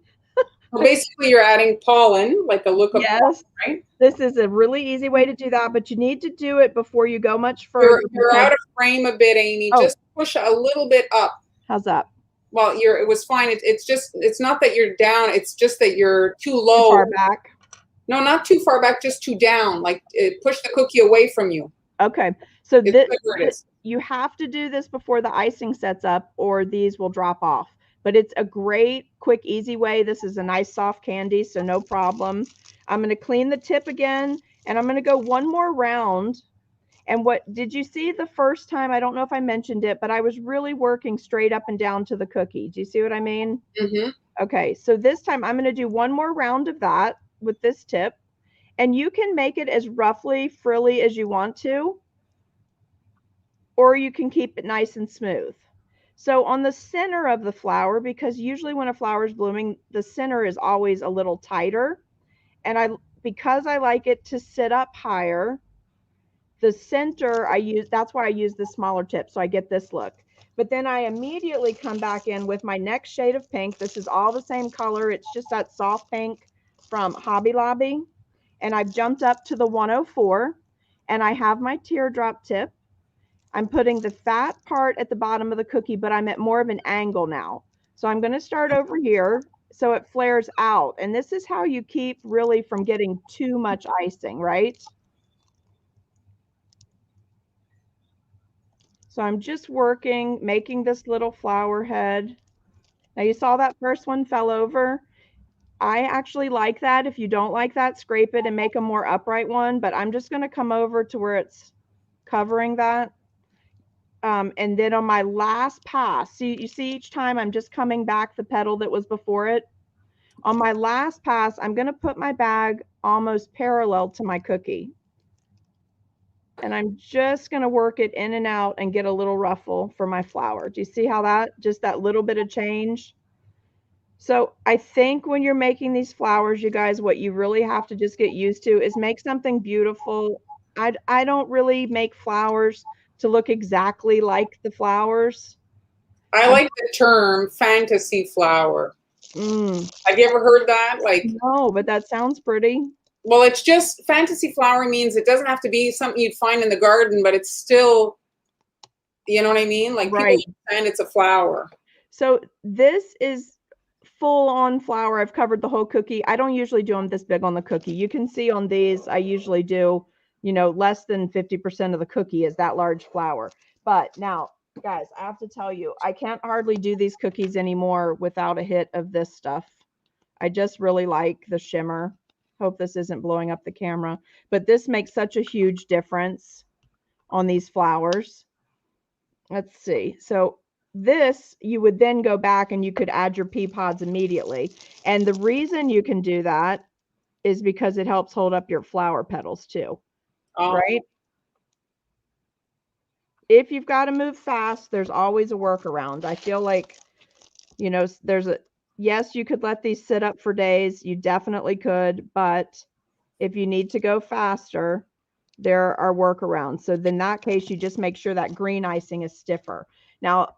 Speaker 2: Well, basically, you're adding pollen, like a look of pollen,
Speaker 1: Yes,
Speaker 2: right?
Speaker 1: this is a really easy way to do that, but you need to do it before you go much further.
Speaker 2: You're out of frame a bit, Amy.
Speaker 1: Oh,
Speaker 2: Just push a little bit up.
Speaker 1: how's that?
Speaker 2: Well, it was fine. It's not that you're down. It's just that you're too low.
Speaker 1: Too far back.
Speaker 2: No, not too far back, just too down. Like push the cookie away from you.
Speaker 1: Okay, so
Speaker 2: You
Speaker 1: have to do this before the icing sets up or these will drop off. But it's a great, quick, easy way. This is a nice soft candy, so no problem. I'm going to clean the tip again, and I'm going to go one more round. And what did you see the first time? I don't know if I mentioned it, but I was really working straight up and down to the cookie. Do you see what I mean?
Speaker 2: Mm-hmm.
Speaker 1: Okay, so this time I'm going to do one more round of that with this tip. And you can make it as roughly frilly as you want to, or you can keep it nice and smooth. So on the center of the flower, because usually when a flower is blooming, the center is always a little tighter. And because I like it to sit up higher, the center that's why I use the smaller tip, so I get this look. But then I immediately come back in with my next shade of pink. This is all the same color. It's just that soft pink from Hobby Lobby. And I've jumped up to the 104 and I have my teardrop tip. I'm putting the fat part at the bottom of the cookie, but I'm at more of an angle now. So I'm going to start over here so it flares out. And this is how you keep really from getting too much icing, right? So I'm just working, making this little flower head. Now you saw that first one fell over. I actually like that. If you don't like that, scrape it and make a more upright one. But I'm just going to come over to where it's covering that. And then on my last pass, you see each time I'm just coming back the petal that was before it. On my last pass, I'm going to put my bag almost parallel to my cookie. And I'm just going to work it in and out and get a little ruffle for my flower. Do you see how just that little bit of change? So I think when you're making these flowers, you guys, what you really have to just get used to is make something beautiful. I don't really make flowers to look exactly like the flowers.
Speaker 2: I like the term fantasy flower. Have you ever heard that?
Speaker 1: No, but that sounds pretty.
Speaker 2: Well, it's just fantasy flower means it doesn't have to be something you'd find in the garden, but it's still You know what I mean? Like people
Speaker 1: Right.
Speaker 2: understand it's a flower.
Speaker 1: So this is full on flour. I've covered the whole cookie. I don't usually do them this big on the cookie. You can see on these, I usually do, you know, less than 50% of the cookie is that large flour. But now, guys, I have to tell you, I can't hardly do these cookies anymore without a hit of this stuff. I just really like the shimmer. Hope this isn't blowing up the camera, but this makes such a huge difference on these flowers. Let's see. So this, you would then go back and you could add your pea pods immediately. And the reason you can do that is because it helps hold up your flower petals too, right? If you've got to move fast, there's always a workaround. I feel like, you know, there's a, yes, you could let these sit up for days. You definitely could, but if you need to go faster, there are workarounds. So in that case, you just make sure that green icing is stiffer. Now,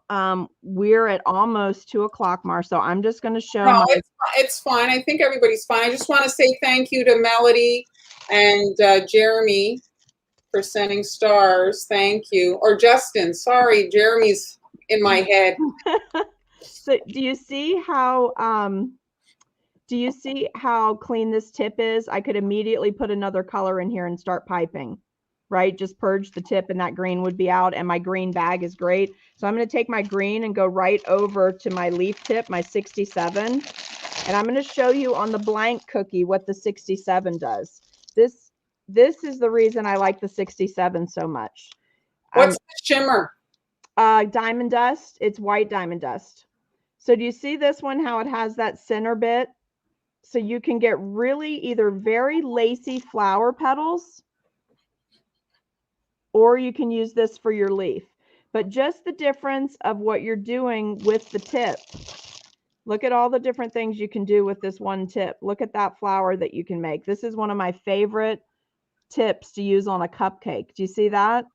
Speaker 1: we're at almost 2 o'clock, Mar, so I'm just going to show
Speaker 2: No,
Speaker 1: my...
Speaker 2: it's fine. I think everybody's fine. I just want to say thank you to Melody and Jeremy for sending stars. Thank you. Or Justin. Sorry, Jeremy's in my head.
Speaker 1: So do you see how clean this tip is? I could immediately put another color in here and start piping, right? Just purge the tip and that green would be out, and my green bag is great. So I'm going to take my green and go right over to my leaf tip, my 67, and I'm going to show you on the blank cookie what the 67 does. This is the reason I like the 67 so much.
Speaker 2: What's the shimmer?
Speaker 1: Diamond dust. It's white diamond dust. So do you see this one, how it has that center bit? So you can get really either very lacy flower petals, or you can use this for your leaf. But just the difference of what you're doing with the tip. Look at all the different things you can do with this one tip. Look at that flower that you can make. This is one of my favorite tips to use on a cupcake. Do you see that?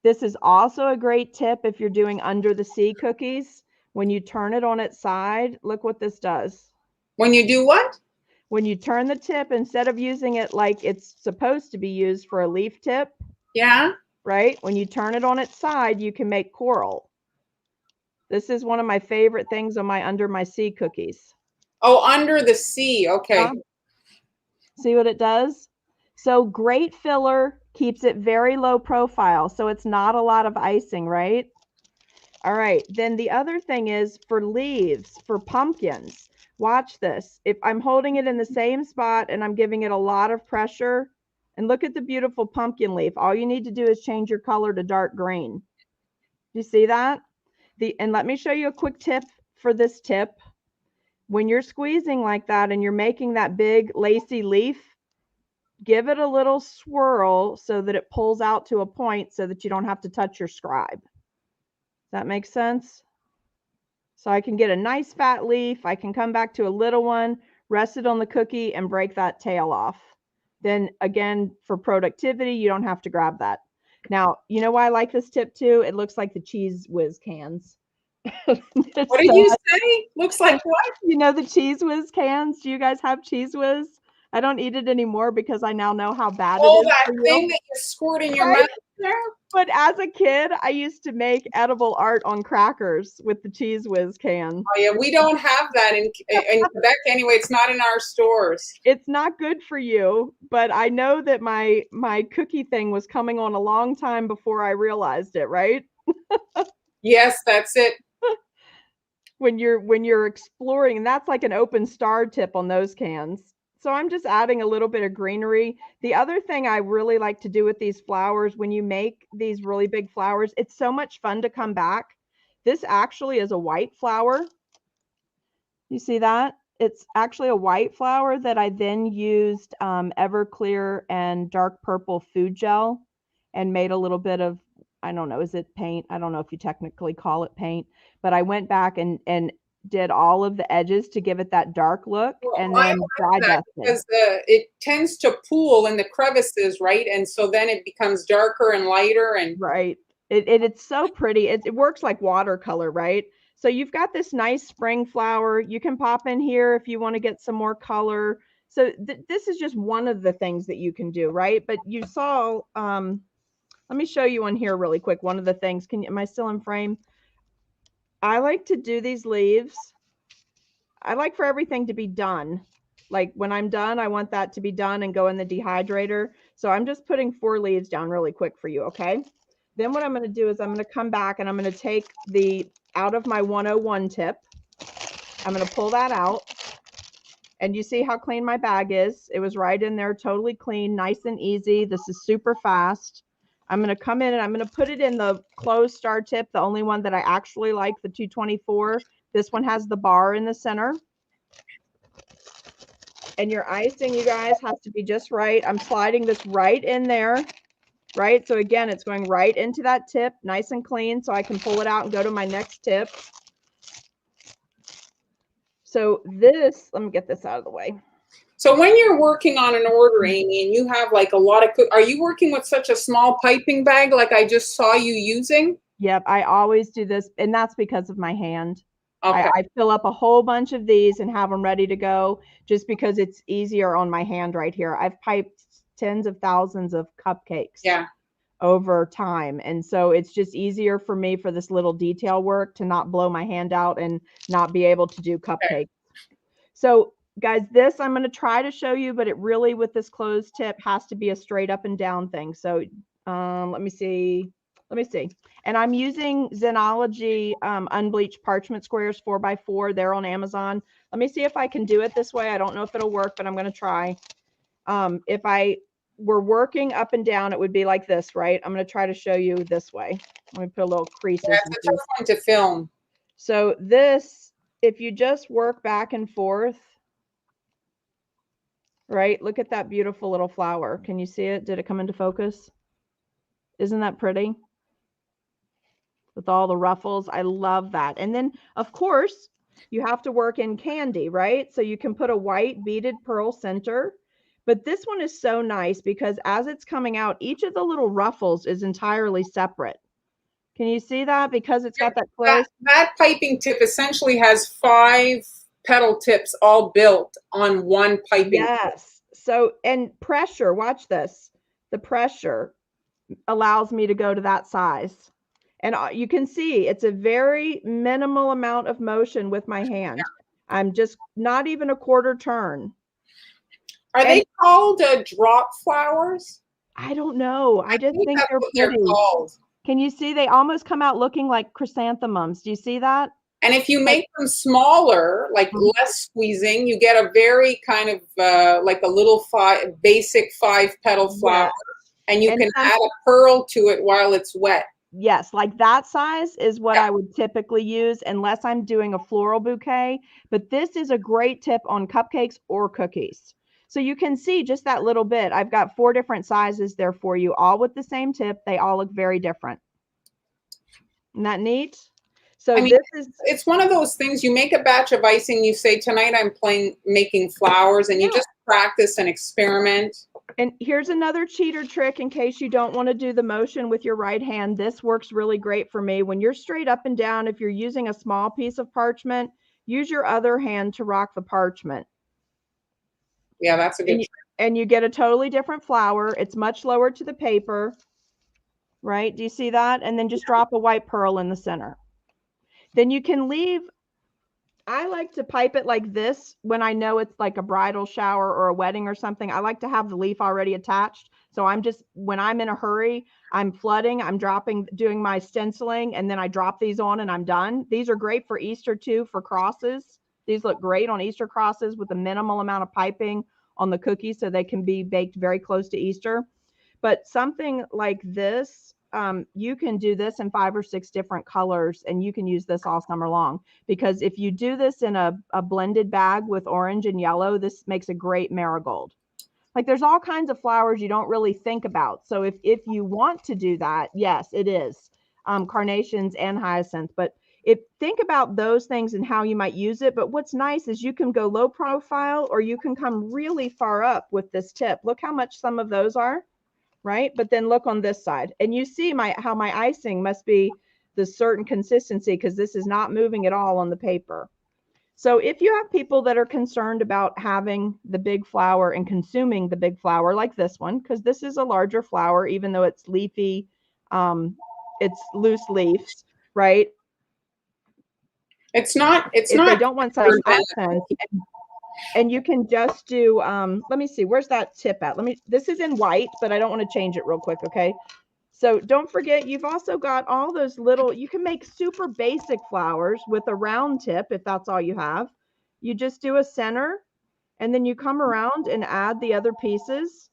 Speaker 1: This is also a great tip if you're doing under the sea cookies. When you turn it on its side, look what this does.
Speaker 2: When you do what?
Speaker 1: When you turn the tip, instead of using it like it's supposed to be used for a leaf tip,
Speaker 2: yeah,
Speaker 1: right? When you turn it on its side, you can make coral. This is one of my favorite things on my under my sea cookies.
Speaker 2: Oh, under the sea. Okay.
Speaker 1: See what it does? So great filler, keeps it very low profile, so it's not a lot of icing, right? All right, then the other thing is for leaves, for pumpkins, watch this. If I'm holding it in the same spot and I'm giving it a lot of pressure, and look at the beautiful pumpkin leaf. All you need to do is change your color to dark green. Do you see that? And let me show you a quick tip for this tip. When you're squeezing like that and you're making that big lacy leaf, give it a little swirl so that it pulls out to a point so that you don't have to touch your scribe. Does that make sense? So I can get a nice fat leaf. I can come back to a little one, rest it on the cookie, and break that tail off. Then again, for productivity, you don't have to grab that. Now, you know why I like this tip too? It looks like the Cheese Whiz cans.
Speaker 2: What did you say? Looks like what?
Speaker 1: You know the Cheese Whiz cans? Do you guys have Cheese Whiz? I don't eat it anymore because I now know how bad it is.
Speaker 2: Oh, that thing that you squirt in your mouth there?
Speaker 1: But as a kid, I used to make edible art on crackers with the Cheese Whiz can.
Speaker 2: Oh, yeah, we don't have that in Quebec anyway. It's not in our stores.
Speaker 1: It's not good for you, but I know that my cookie thing was coming on a long time before I realized it, right?
Speaker 2: Yes, that's it.
Speaker 1: When you're exploring, and that's like an open star tip on those cans. So I'm just adding a little bit of greenery. The other thing I really like to do with these flowers, when you make these really big flowers, it's so much fun to come back. This actually is a white flower. You see that? It's actually a white flower that I then used Everclear and dark purple food gel and made a little bit of, I don't know, is it paint? I don't know if you technically call it paint, but I went back and did all of the edges to give it that dark look, and then dry dusted.
Speaker 2: Because it tends to pool in the crevices, right? And so then it becomes darker and lighter. And
Speaker 1: right. It's so pretty. It works like watercolor, right? So you've got this nice spring flower. You can pop in here if you want to get some more color. So this is just one of the things that you can do, right? But you saw Let me show you one here really quick. One of the things, am I still in frame? I like to do these leaves. I like for everything to be done. Like when I'm done, I want that to be done and go in the dehydrator. So I'm just putting 4 leaves down really quick for you, okay? Then what I'm going to do is I'm going to come back and I'm going to take the out of my 101 tip. I'm going to pull that out. And you see how clean my bag is. It was right in there, totally clean, nice and easy. This is super fast. I'm going to come in and I'm going to put it in the closed star tip, the only one that I actually like, the 224. This one has the bar in the center. And your icing, you guys, has to be just right. I'm sliding this right in there, right? So again, it's going right into that tip, nice and clean, so I can pull it out and go to my next tip. So this, let me get this out of the way.
Speaker 2: So when you're working on an order, Amy, and you have like a lot of, are you working with such a small piping bag like I just saw you using?
Speaker 1: Yep, I always do this, and that's because of my hand.
Speaker 2: Okay.
Speaker 1: I fill up a whole bunch of these and have them ready to go just because it's easier on my hand right here. I've piped tens of thousands of cupcakes over time. And so it's just easier for me for this little detail work to not blow my hand out and not be able to do cupcakes. Okay. So guys, this I'm going to try to show you, but it really with this closed tip has to be a straight up and down thing. So let me see. And I'm using Zenology unbleached parchment squares 4x4. They're on Amazon. Let me see if I can do it this way. I don't know if it'll work, but I'm going to try. If I were working up and down, it would be like this, right? I'm going to try to show you this way. Let me put a little creases.
Speaker 2: Yeah, it's a tough one to film.
Speaker 1: So this, if you just work back and forth, right? Look at that beautiful little flower. Can you see it? Did it come into focus? Isn't that pretty? With all the ruffles. I love that. And then, of course, you have to work in candy, right? So you can put a white beaded pearl center. But this one is so nice because as it's coming out, each of the little ruffles is entirely separate. Can you see that? Because it's got that close.
Speaker 2: That piping tip essentially has 5 petal tips all built on one piping.
Speaker 1: Yes. So, and pressure, watch this. The pressure allows me to go to that size. And you can see it's a very minimal amount of motion with my hand. Yeah. I'm just not even a quarter turn.
Speaker 2: Are they called drop flowers?
Speaker 1: I don't know. I just think they're pretty. They're called. Can you see they almost come out looking like chrysanthemums? Do you see that?
Speaker 2: And if you make them smaller, like less squeezing, you get a very kind of like a little basic 5-petal flower. Yes. And you can add a pearl to it while it's wet.
Speaker 1: Yes, like that size is what I would typically use unless I'm doing a floral bouquet. But this is a great tip on cupcakes or cookies. So you can see just that little bit. I've got 4 different sizes there for you, all with the same tip. They all look very different. Isn't that neat? So I mean,
Speaker 2: it's one of those things, you make a batch of icing, you say, tonight I'm making flowers, and you just practice and experiment.
Speaker 1: And here's another cheater trick in case you don't want to do the motion with your right hand. This works really great for me. When you're straight up and down, if you're using a small piece of parchment, use your other hand to rock the parchment.
Speaker 2: Yeah, that's a good trick.
Speaker 1: And you get a totally different flower. It's much lower to the paper, right? Do you see that? And then just drop a white pearl in the center. Then you can leave. I like to pipe it like this when I know it's like a bridal shower or a wedding or something. I like to have the leaf already attached. So I'm just, when I'm in a hurry, I'm flooding, I'm dropping, doing my stenciling, and then I drop these on and I'm done. These are great for Easter too, for crosses. These look great on Easter crosses with a minimal amount of piping on the cookies so they can be baked very close to Easter. But something like this, you can do this in 5 or 6 different colors, and you can use this all summer long. Because if you do this in a blended bag with orange and yellow, this makes a great marigold. Like there's all kinds of flowers you don't really think about. So if you want to do that, yes, it is carnations and hyacinth. But think about those things and how you might use it. But what's nice is you can go low profile or you can come really far up with this tip. Look how much some of those are. Right? But then look on this side and you see how my icing must be the certain consistency because this is not moving at all on the paper. So if you have people that are concerned about having the big flower and consuming the big flower like this one, because this is a larger flower, even though it's leafy it's loose leaves, right?
Speaker 2: It's not. It's
Speaker 1: if
Speaker 2: not.
Speaker 1: they don't want such accents, and you can just do. Let me see. Where's that tip at? This is in white, but I don't want to change it real quick. Okay. So don't forget, you've also got all those little. You can make super basic flowers with a round tip if that's all you have. You just do a center, and then you come around and add the other pieces.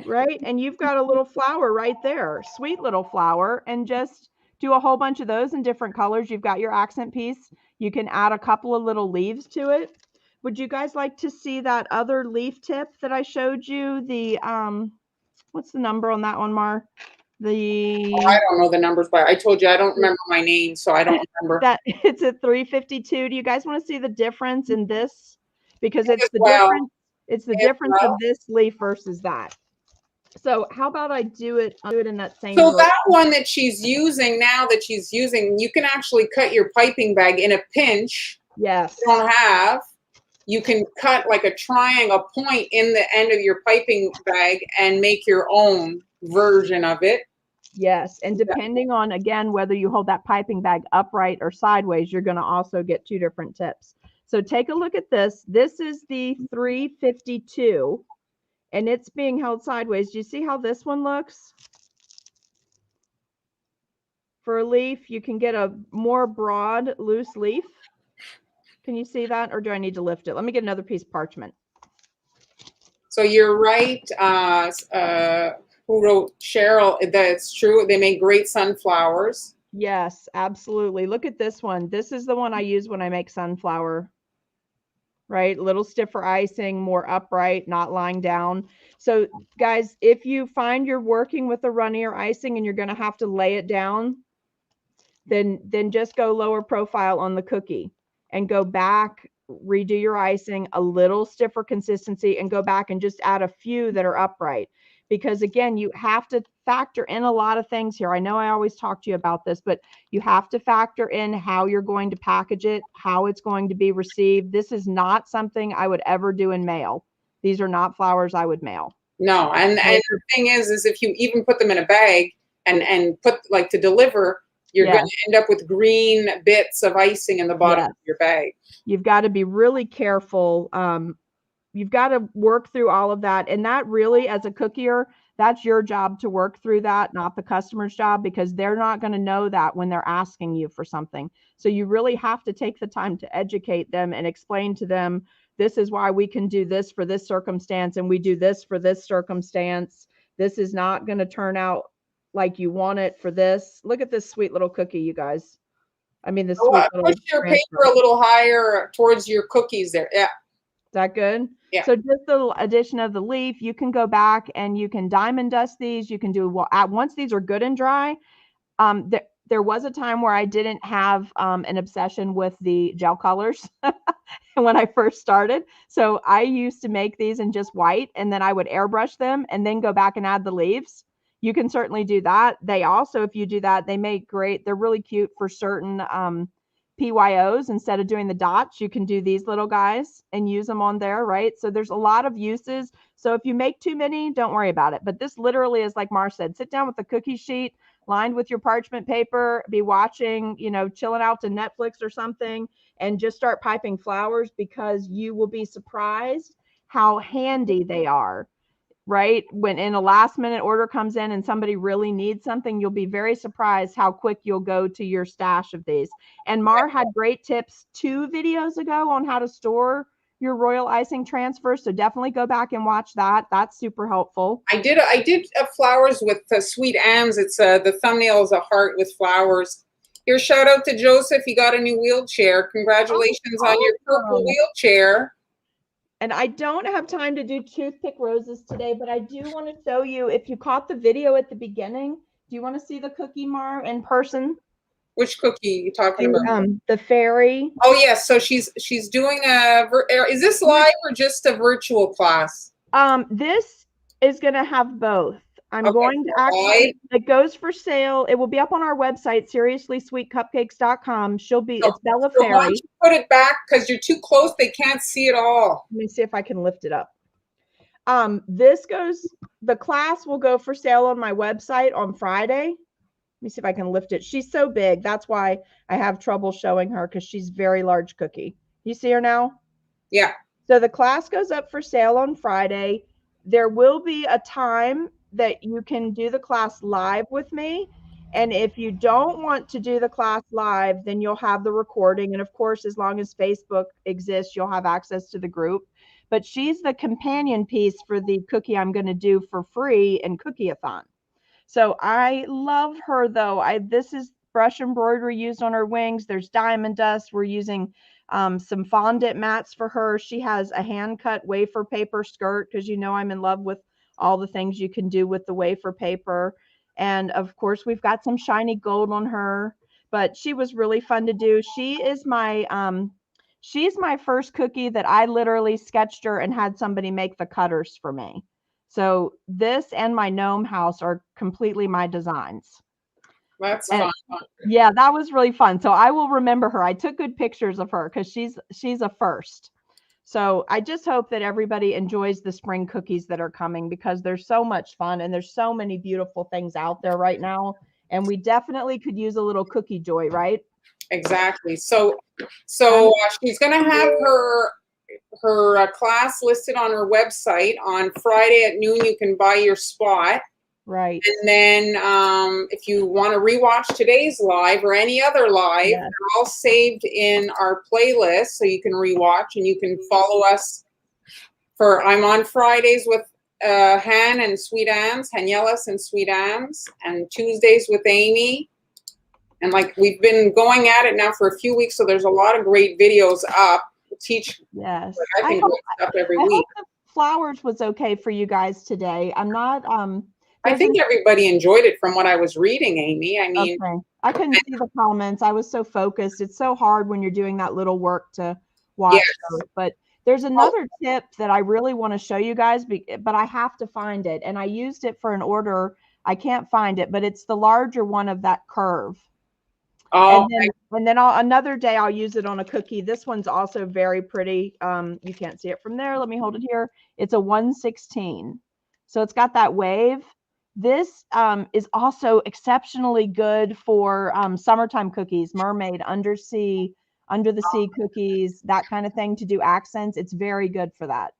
Speaker 1: Right, and you've got a little flower right there, sweet little flower, and just do a whole bunch of those in different colors. You've got your accent piece. You can add a couple of little leaves to it. Would you guys like to see that other leaf tip that I showed you? The what's the number on that one, Mar?
Speaker 2: I don't know the numbers, but I told you I don't remember my name, so I don't remember.
Speaker 1: That it's a 352. Do you guys want to see the difference in this? Because it's the difference. It's the difference of this leaf versus that. So how about I do it in that same
Speaker 2: So
Speaker 1: direction.
Speaker 2: that one that she's using now, you can actually cut your piping bag in a pinch.
Speaker 1: Yes.
Speaker 2: You don't have. You can cut like a triangle point in the end of your piping bag and make your own version of it.
Speaker 1: Yes, and depending on, again, whether you hold that piping bag upright or sideways, you're going to also get two different tips. So take a look at this. This is the 352. And it's being held sideways. Do you see how this one looks? For a leaf, you can get a more broad, loose leaf. Can you see that? Or do I need to lift it? Let me get another piece of parchment.
Speaker 2: So you're right. Who wrote Cheryl? That's true. They make great sunflowers.
Speaker 1: Yes, absolutely. Look at this one. This is the one I use when I make sunflower. Right? A little stiffer icing, more upright, not lying down. So guys, if you find you're working with a runnier icing and you're going to have to lay it down, then just go lower profile on the cookie and go back, redo your icing, a little stiffer consistency, and go back and just add a few that are upright. Because again, you have to factor in a lot of things here. I know I always talk to you about this, but you have to factor in how you're going to package it, how it's going to be received. This is not something I would ever do in mail. These are not flowers I would mail.
Speaker 2: No, and the thing is if you even put them in a bag and put like to deliver, you're going to end up with green bits of icing in the bottom of your bag.
Speaker 1: You've got to be really careful. You've got to work through all of that. And that really, as a cookier, that's your job to work through that, not the customer's job, because they're not going to know that when they're asking you for something. So you really have to take the time to educate them and explain to them, this is why we can do this for this circumstance, and we do this for this circumstance. This is not going to turn out like you want it for this. Look at this sweet little cookie, you guys. I mean, the sweet little
Speaker 2: push your paper a little higher towards your cookies there. Yeah.
Speaker 1: Is that good?
Speaker 2: Yeah.
Speaker 1: So just the addition of the leaf, you can go back and you can diamond dust these. You can do, once these are good and dry, there was a time where I didn't have an obsession with the gel colors when I first started. So I used to make these in just white, and then I would airbrush them and then go back and add the leaves. You can certainly do that. They also, if you do that, they make great, they're really cute for certain PYOs. Instead of doing the dots, you can do these little guys and use them on there, right? So there's a lot of uses. So if you make too many, don't worry about it. But this literally is, like Mar said, sit down with a cookie sheet lined with your parchment paper, be watching, chilling out to Netflix or something, and just start piping flowers, because you will be surprised how handy they are. Right? When in a last minute order comes in and somebody really needs something, you'll be very surprised how quick you'll go to your stash of these. And Mar had great tips 2 videos ago on how to store your royal icing transfer. So definitely go back and watch that. That's super helpful.
Speaker 2: I did flowers with sweet Ams. It's the thumbnail is a heart with flowers. Here, shout out to Joseph. He got a new wheelchair. Congratulations on your purple wheelchair.
Speaker 1: And I don't have time to do toothpick roses today, but I do want to show you, if you caught the video at the beginning, do you want to see the cookie, Mar, in person?
Speaker 2: Which cookie are you talking about?
Speaker 1: The fairy.
Speaker 2: Oh, yes. So she's doing is this live or just a virtual class?
Speaker 1: This is going to have both. I'm going to actually, it goes for sale. It will be up on our website, seriouslysweetcupcakes.com. It's Bella Fairy.
Speaker 2: Why don't you put it back, because you're too close. They can't see it all.
Speaker 1: Let me see if I can lift it up. The class will go for sale on my website on Friday. Let me see if I can lift it. She's so big. That's why I have trouble showing her, because she's very large cookie. You see her now?
Speaker 2: Yeah.
Speaker 1: So the class goes up for sale on Friday. There will be a time that you can do the class live with me. And if you don't want to do the class live, then you'll have the recording. And of course, as long as Facebook exists, you'll have access to the group. But she's the companion piece for the cookie I'm going to do for free in Cookie-a-thon. So I love her, though. This is brush embroidery used on her wings. There's diamond dust. We're using some fondant mats for her. She has a hand-cut wafer paper skirt, because you know I'm in love with all the things you can do with the wafer paper. And of course, we've got some shiny gold on her. But she was really fun to do. She's my first cookie that I literally sketched her and had somebody make the cutters for me. So this and my gnome house are completely my designs.
Speaker 2: That's fun.
Speaker 1: Yeah, that was really fun. So I will remember her. I took good pictures of her because she's a first. So I just hope that everybody enjoys the spring cookies that are coming, because they're so much fun and there's so many beautiful things out there right now. And we definitely could use a little cookie joy, right?
Speaker 2: Exactly. So she's going to have her class listed on her website on Friday at noon. You can buy your spot.
Speaker 1: Right.
Speaker 2: And then if you want to rewatch today's live or any other live,
Speaker 1: Yes.
Speaker 2: they're all saved in our playlist, so you can rewatch, and you can follow us I'm on Fridays with Han and Sweet Ams, Hanielis and Sweet Ams, and Tuesdays with Amy. And like, we've been going at it now for a few weeks, so there's a lot of great videos up. Teach,
Speaker 1: yes.
Speaker 2: I think, stuff every week.
Speaker 1: Hope the flowers was okay for you guys today. I'm not
Speaker 2: I think everybody enjoyed it from what I was reading, Amy. I mean,
Speaker 1: okay. I couldn't see the comments. I was so focused. It's so hard when you're doing that little work to watch those. But there's another tip that I really want to show you guys, but I have to find it. And I used it for an order. I can't find it, but it's the larger one of that curve.
Speaker 2: Oh,
Speaker 1: and then another day I'll use it on a cookie. This one's also very pretty. You can't see it from there. Let me hold it here. It's a 1/16. So it's got that wave. This is also exceptionally good for summertime cookies, mermaid, under the sea cookies, that kind of thing, to do accents. It's very good for that.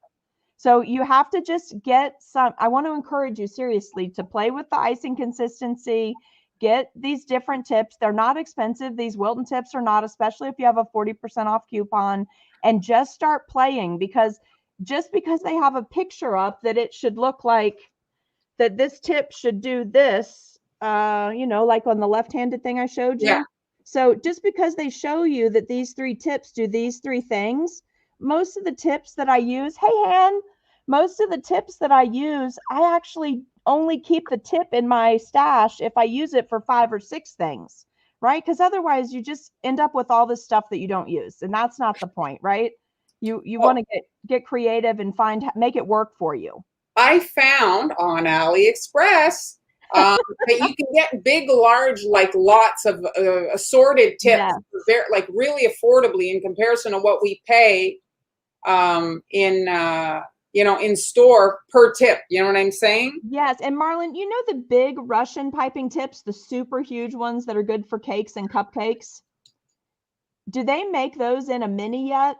Speaker 1: So you have to just get some. I want to encourage you seriously to play with the icing consistency. Get these different tips. They're not expensive. These Wilton tips are not, especially if you have a 40% off coupon, and just start playing, because just because they have a picture up that it should look like that this tip should do this, like on the left-handed thing I showed you.
Speaker 2: yeah.
Speaker 1: So just because they show you that these 3 tips do these 3 things, most of the tips that I use, most of the tips that I use, I actually only keep the tip in my stash if I use it for 5 or 6 things, right? Because otherwise you just end up with all this stuff that you don't use, and that's not the point, right? You want to get creative and make it work for you.
Speaker 2: I found on AliExpress that you can get big, large, like lots of assorted tips, very, like really affordably in comparison to what we pay in store per tip. You know what I'm saying?
Speaker 1: Yes. And Marlon, you know the big Russian piping tips, the super huge ones that are good for cakes and cupcakes? Do they make those in a mini yet,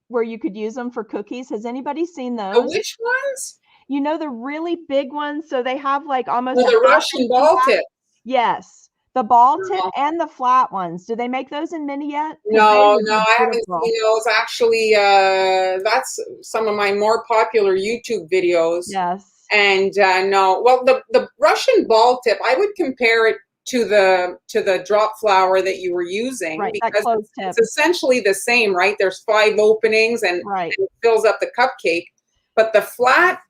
Speaker 1: where you could use them for cookies? Has anybody seen those?
Speaker 2: Which ones?
Speaker 1: You know, the really big ones. So they have like almost
Speaker 2: the Russian ball tip.
Speaker 1: Yes. The ball tip and the flat ones. Do they make those in mini yet?
Speaker 2: No, I haven't seen those. Actually, that's some of my more popular YouTube videos.
Speaker 1: Yes.
Speaker 2: And no, well, the Russian ball tip, I would compare it to the drop flower that you were using,
Speaker 1: right,
Speaker 2: because it's essentially the same, right? There's 5 openings, and it fills up the cupcake. But the flat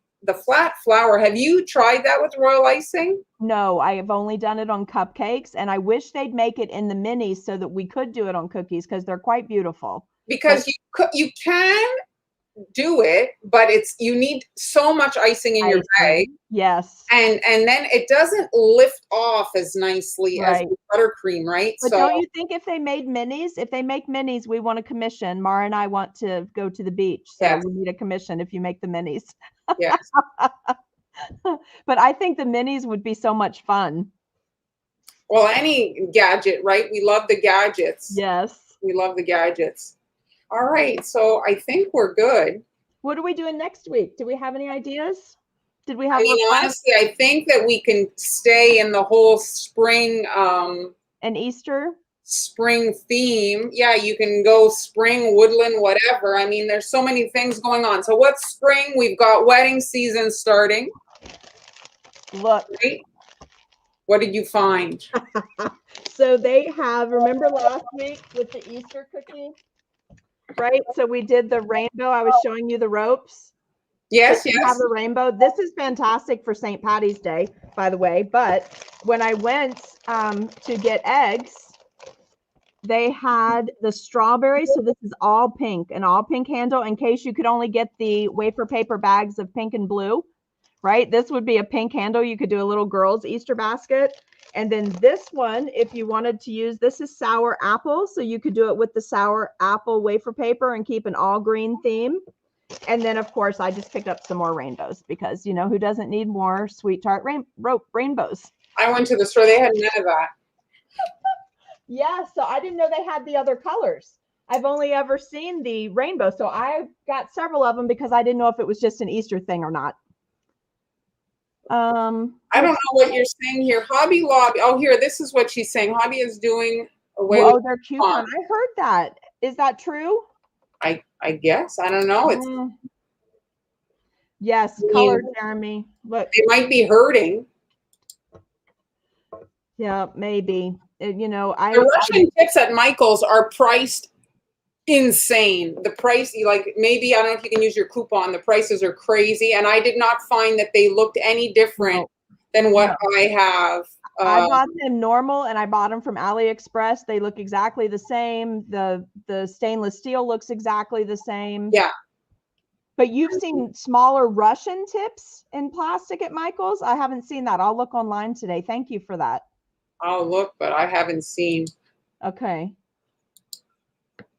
Speaker 2: flower, have you tried that with royal icing?
Speaker 1: No, I have only done it on cupcakes, and I wish they'd make it in the minis so that we could do it on cookies, because they're quite beautiful.
Speaker 2: Because you can do it, but you need so much icing in your bag.
Speaker 1: Yes.
Speaker 2: And then it doesn't lift off as nicely as the buttercream, right?
Speaker 1: But don't you think if they made minis, if they make minis, we want a commission. Mara and I want to go to the beach, so we need a commission if you make the minis.
Speaker 2: Yes.
Speaker 1: But I think the minis would be so much fun.
Speaker 2: Well, any gadget, right? We love the gadgets.
Speaker 1: Yes.
Speaker 2: We love the gadgets. All right, so I think we're good.
Speaker 1: What are we doing next week? Do we have any ideas? Did we have
Speaker 2: honestly, I think that we can stay in the whole spring
Speaker 1: and Easter
Speaker 2: spring theme. Yeah, you can go spring, woodland, whatever. I mean, there's so many things going on. So what's spring? We've got wedding season starting.
Speaker 1: Look.
Speaker 2: Right? What did you find?
Speaker 1: So they have, remember last week with the Easter cookie? Right? So we did the rainbow. I was showing you the ropes.
Speaker 2: Yes,
Speaker 1: so yes. Have the rainbow. This is fantastic for St. Patty's Day, by the way. But when I went to get eggs, they had the strawberry. So this is all pink, an all pink handle in case you could only get the wafer paper bags of pink and blue, right? This would be a pink handle. You could do a little girl's Easter basket. And then this one, if you wanted to use, this is sour apple. So you could do it with the sour apple wafer paper and keep an all green theme. And then, of course, I just picked up some more rainbows because, you know, who doesn't need more sweet tart rainbows?
Speaker 2: I went to the store. They had none of that.
Speaker 1: Yeah, so I didn't know they had the other colors. I've only ever seen the rainbow. So I got several of them because I didn't know if it was just an Easter thing or not.
Speaker 2: I don't know what you're saying here. Hobby Lobby. Oh, here, this is what she's saying. Hobby is doing away with.
Speaker 1: Oh, they're coupon. I heard that. Is that true?
Speaker 2: I guess. I don't know. It's
Speaker 1: yes, color, Jeremy. Look,
Speaker 2: they might be hurting.
Speaker 1: Yeah, maybe. You know,
Speaker 2: the Russian tips at Michael's are priced insane. The price, like maybe I don't know if you can use your coupon. The prices are crazy, and I did not find that they looked any different than what I have.
Speaker 1: I bought them normal, and I bought them from AliExpress. They look exactly the same. The stainless steel looks exactly the same.
Speaker 2: Yeah.
Speaker 1: But you've seen smaller Russian tips in plastic at Michael's? I haven't seen that. I'll look online today. Thank you for that.
Speaker 2: I'll look, but I haven't seen.
Speaker 1: Okay.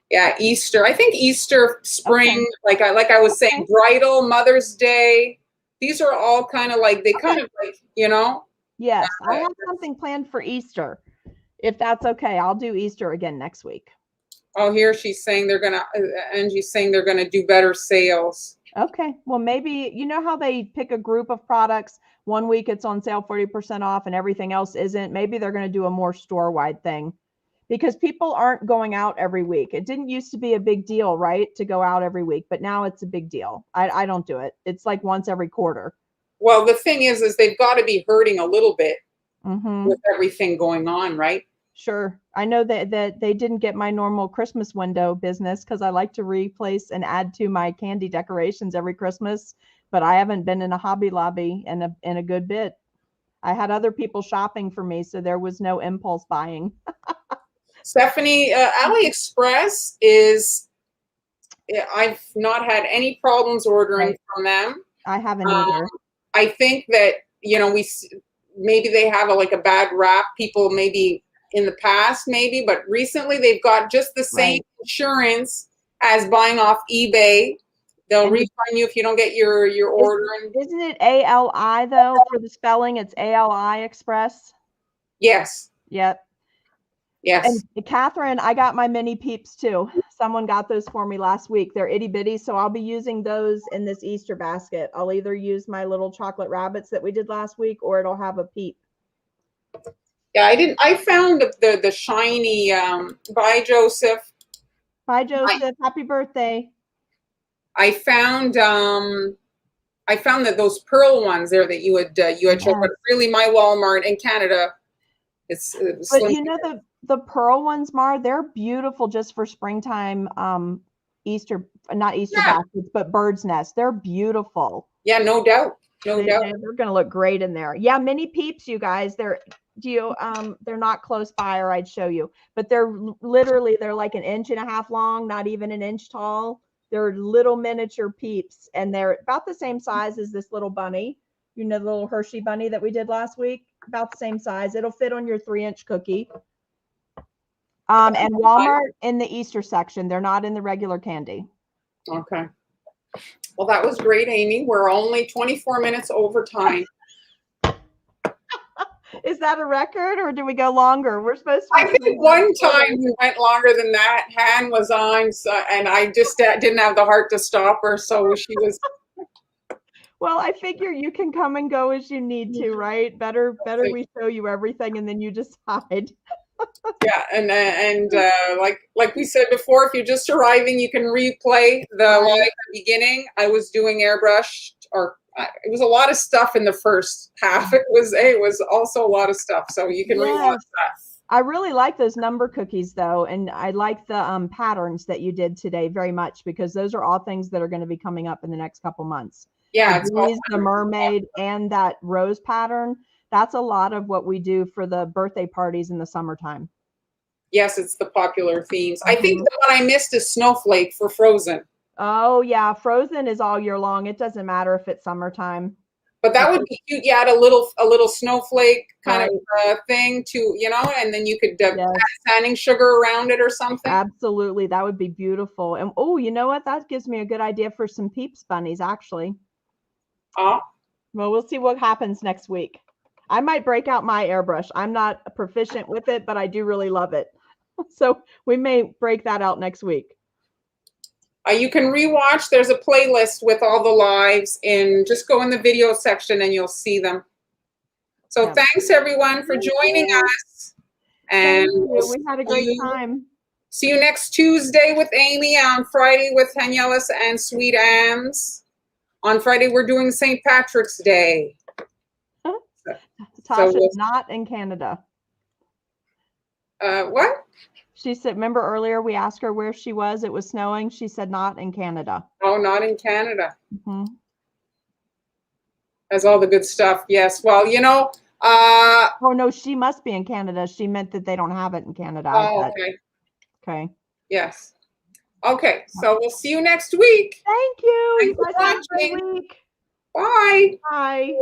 Speaker 2: Yeah, Easter. I think Easter, spring, like I was saying, bridal, Mother's Day. These are all kind of like, they kind of like, you know.
Speaker 1: Yes, I have something planned for Easter. If that's okay, I'll do Easter again next week.
Speaker 2: Oh, here she's saying Angie's saying they're gonna do better sales.
Speaker 1: Okay, well maybe, you know how they pick a group of products, one week it's on sale 40% off and everything else isn't. Maybe they're going to do a more store-wide thing because people aren't going out every week. It didn't used to be a big deal, right, to go out every week, but now it's a big deal. I don't do it. It's like once every quarter.
Speaker 2: Well, the thing is they've got to be hurting a little bit with everything going on, right?
Speaker 1: Sure. I know that they didn't get my normal Christmas window business because I like to replace and add to my candy decorations every Christmas, but I haven't been in a Hobby Lobby in a good bit. I had other people shopping for me, so there was no impulse buying.
Speaker 2: Stephanie, AliExpress is, I've not had any problems ordering from them.
Speaker 1: I haven't either.
Speaker 2: I think that, you know, maybe they have a bad rap, people maybe in the past, maybe, but recently they've got just the same insurance as buying off eBay. They'll refund you if you don't get your order.
Speaker 1: Isn't it ALI though for the spelling? It's ALI Express.
Speaker 2: Yes.
Speaker 1: Yep.
Speaker 2: Yes.
Speaker 1: And Catherine, I got my mini peeps too. Someone got those for me last week. They're itty bitty, so I'll be using those in this Easter basket. I'll either use my little chocolate rabbits that we did last week, or it'll have a peep.
Speaker 2: Yeah, I found the shiny. Bye, Joseph.
Speaker 1: Bye, Joseph. Happy birthday.
Speaker 2: I found that those pearl ones there that you had showed, but really my Walmart in Canada, it's
Speaker 1: but you know the pearl ones, Mar, they're beautiful just for springtime Easter, not Easter baskets, but bird's nest. They're beautiful.
Speaker 2: Yeah, no doubt. No doubt.
Speaker 1: They're gonna look great in there. Yeah, mini peeps, you guys. They're not close by, or I'd show you, but they're like 1.5 inches long, not even an inch tall. They're little miniature peeps, and they're about the same size as this little bunny. You know, the little Hershey bunny that we did last week? About the same size. It'll fit on your 3-inch cookie. And Walmart in the Easter section. They're not in the regular candy.
Speaker 2: Okay. Well, that was great, Amy. We're only 24 minutes over time.
Speaker 1: Is that a record, or do we go longer? We're supposed to.
Speaker 2: I think one time we went longer than that. Han was on, and I just didn't have the heart to stop her, so she was.
Speaker 1: Well, I figure you can come and go as you need to, right? Better we show you everything, and then you decide.
Speaker 2: Yeah, and like we said before, if you're just arriving, you can replay the live beginning. I was doing airbrush, or it was a lot of stuff in the first half. It was also a lot of stuff, so you can rewatch that.
Speaker 1: I really like those number cookies though, and I like the patterns that you did today very much, because those are all things that are going to be coming up in the next couple months.
Speaker 2: Yeah,
Speaker 1: the mermaid and that rose pattern. That's a lot of what we do for the birthday parties in the summertime.
Speaker 2: Yes, it's the popular themes. I think the one I missed is Snowflake for Frozen.
Speaker 1: Oh yeah, Frozen is all year long. It doesn't matter if it's summertime.
Speaker 2: But that would be cute. You add a little snowflake kind of thing to, you know, and then you could add sanding sugar around it or something.
Speaker 1: Absolutely, that would be beautiful. And oh, you know what? That gives me a good idea for some Peeps bunnies, actually.
Speaker 2: Oh.
Speaker 1: Well, we'll see what happens next week. I might break out my airbrush. I'm not proficient with it, but I do really love it. So we may break that out next week.
Speaker 2: You can rewatch. There's a playlist with all the lives, and just go in the video section and you'll see them. So thanks everyone for joining us. And
Speaker 1: we had a great time.
Speaker 2: See you next Tuesday with Amy, on Friday with Daniela's and Sweet Anne's. On Friday, we're doing St. Patrick's Day.
Speaker 1: Tasha's not in Canada.
Speaker 2: What?
Speaker 1: She said, remember earlier we asked her where she was? It was snowing. She said not in Canada.
Speaker 2: Oh, not in Canada. That's all the good stuff. Yes. Well, you know.
Speaker 1: Oh, no, she must be in Canada. She meant that they don't have it in Canada.
Speaker 2: Oh, okay.
Speaker 1: Okay.
Speaker 2: Yes. Okay. So we'll see you next week.
Speaker 1: Thank you.
Speaker 2: Thanks for watching.
Speaker 1: Week.
Speaker 2: Bye.
Speaker 1: Bye.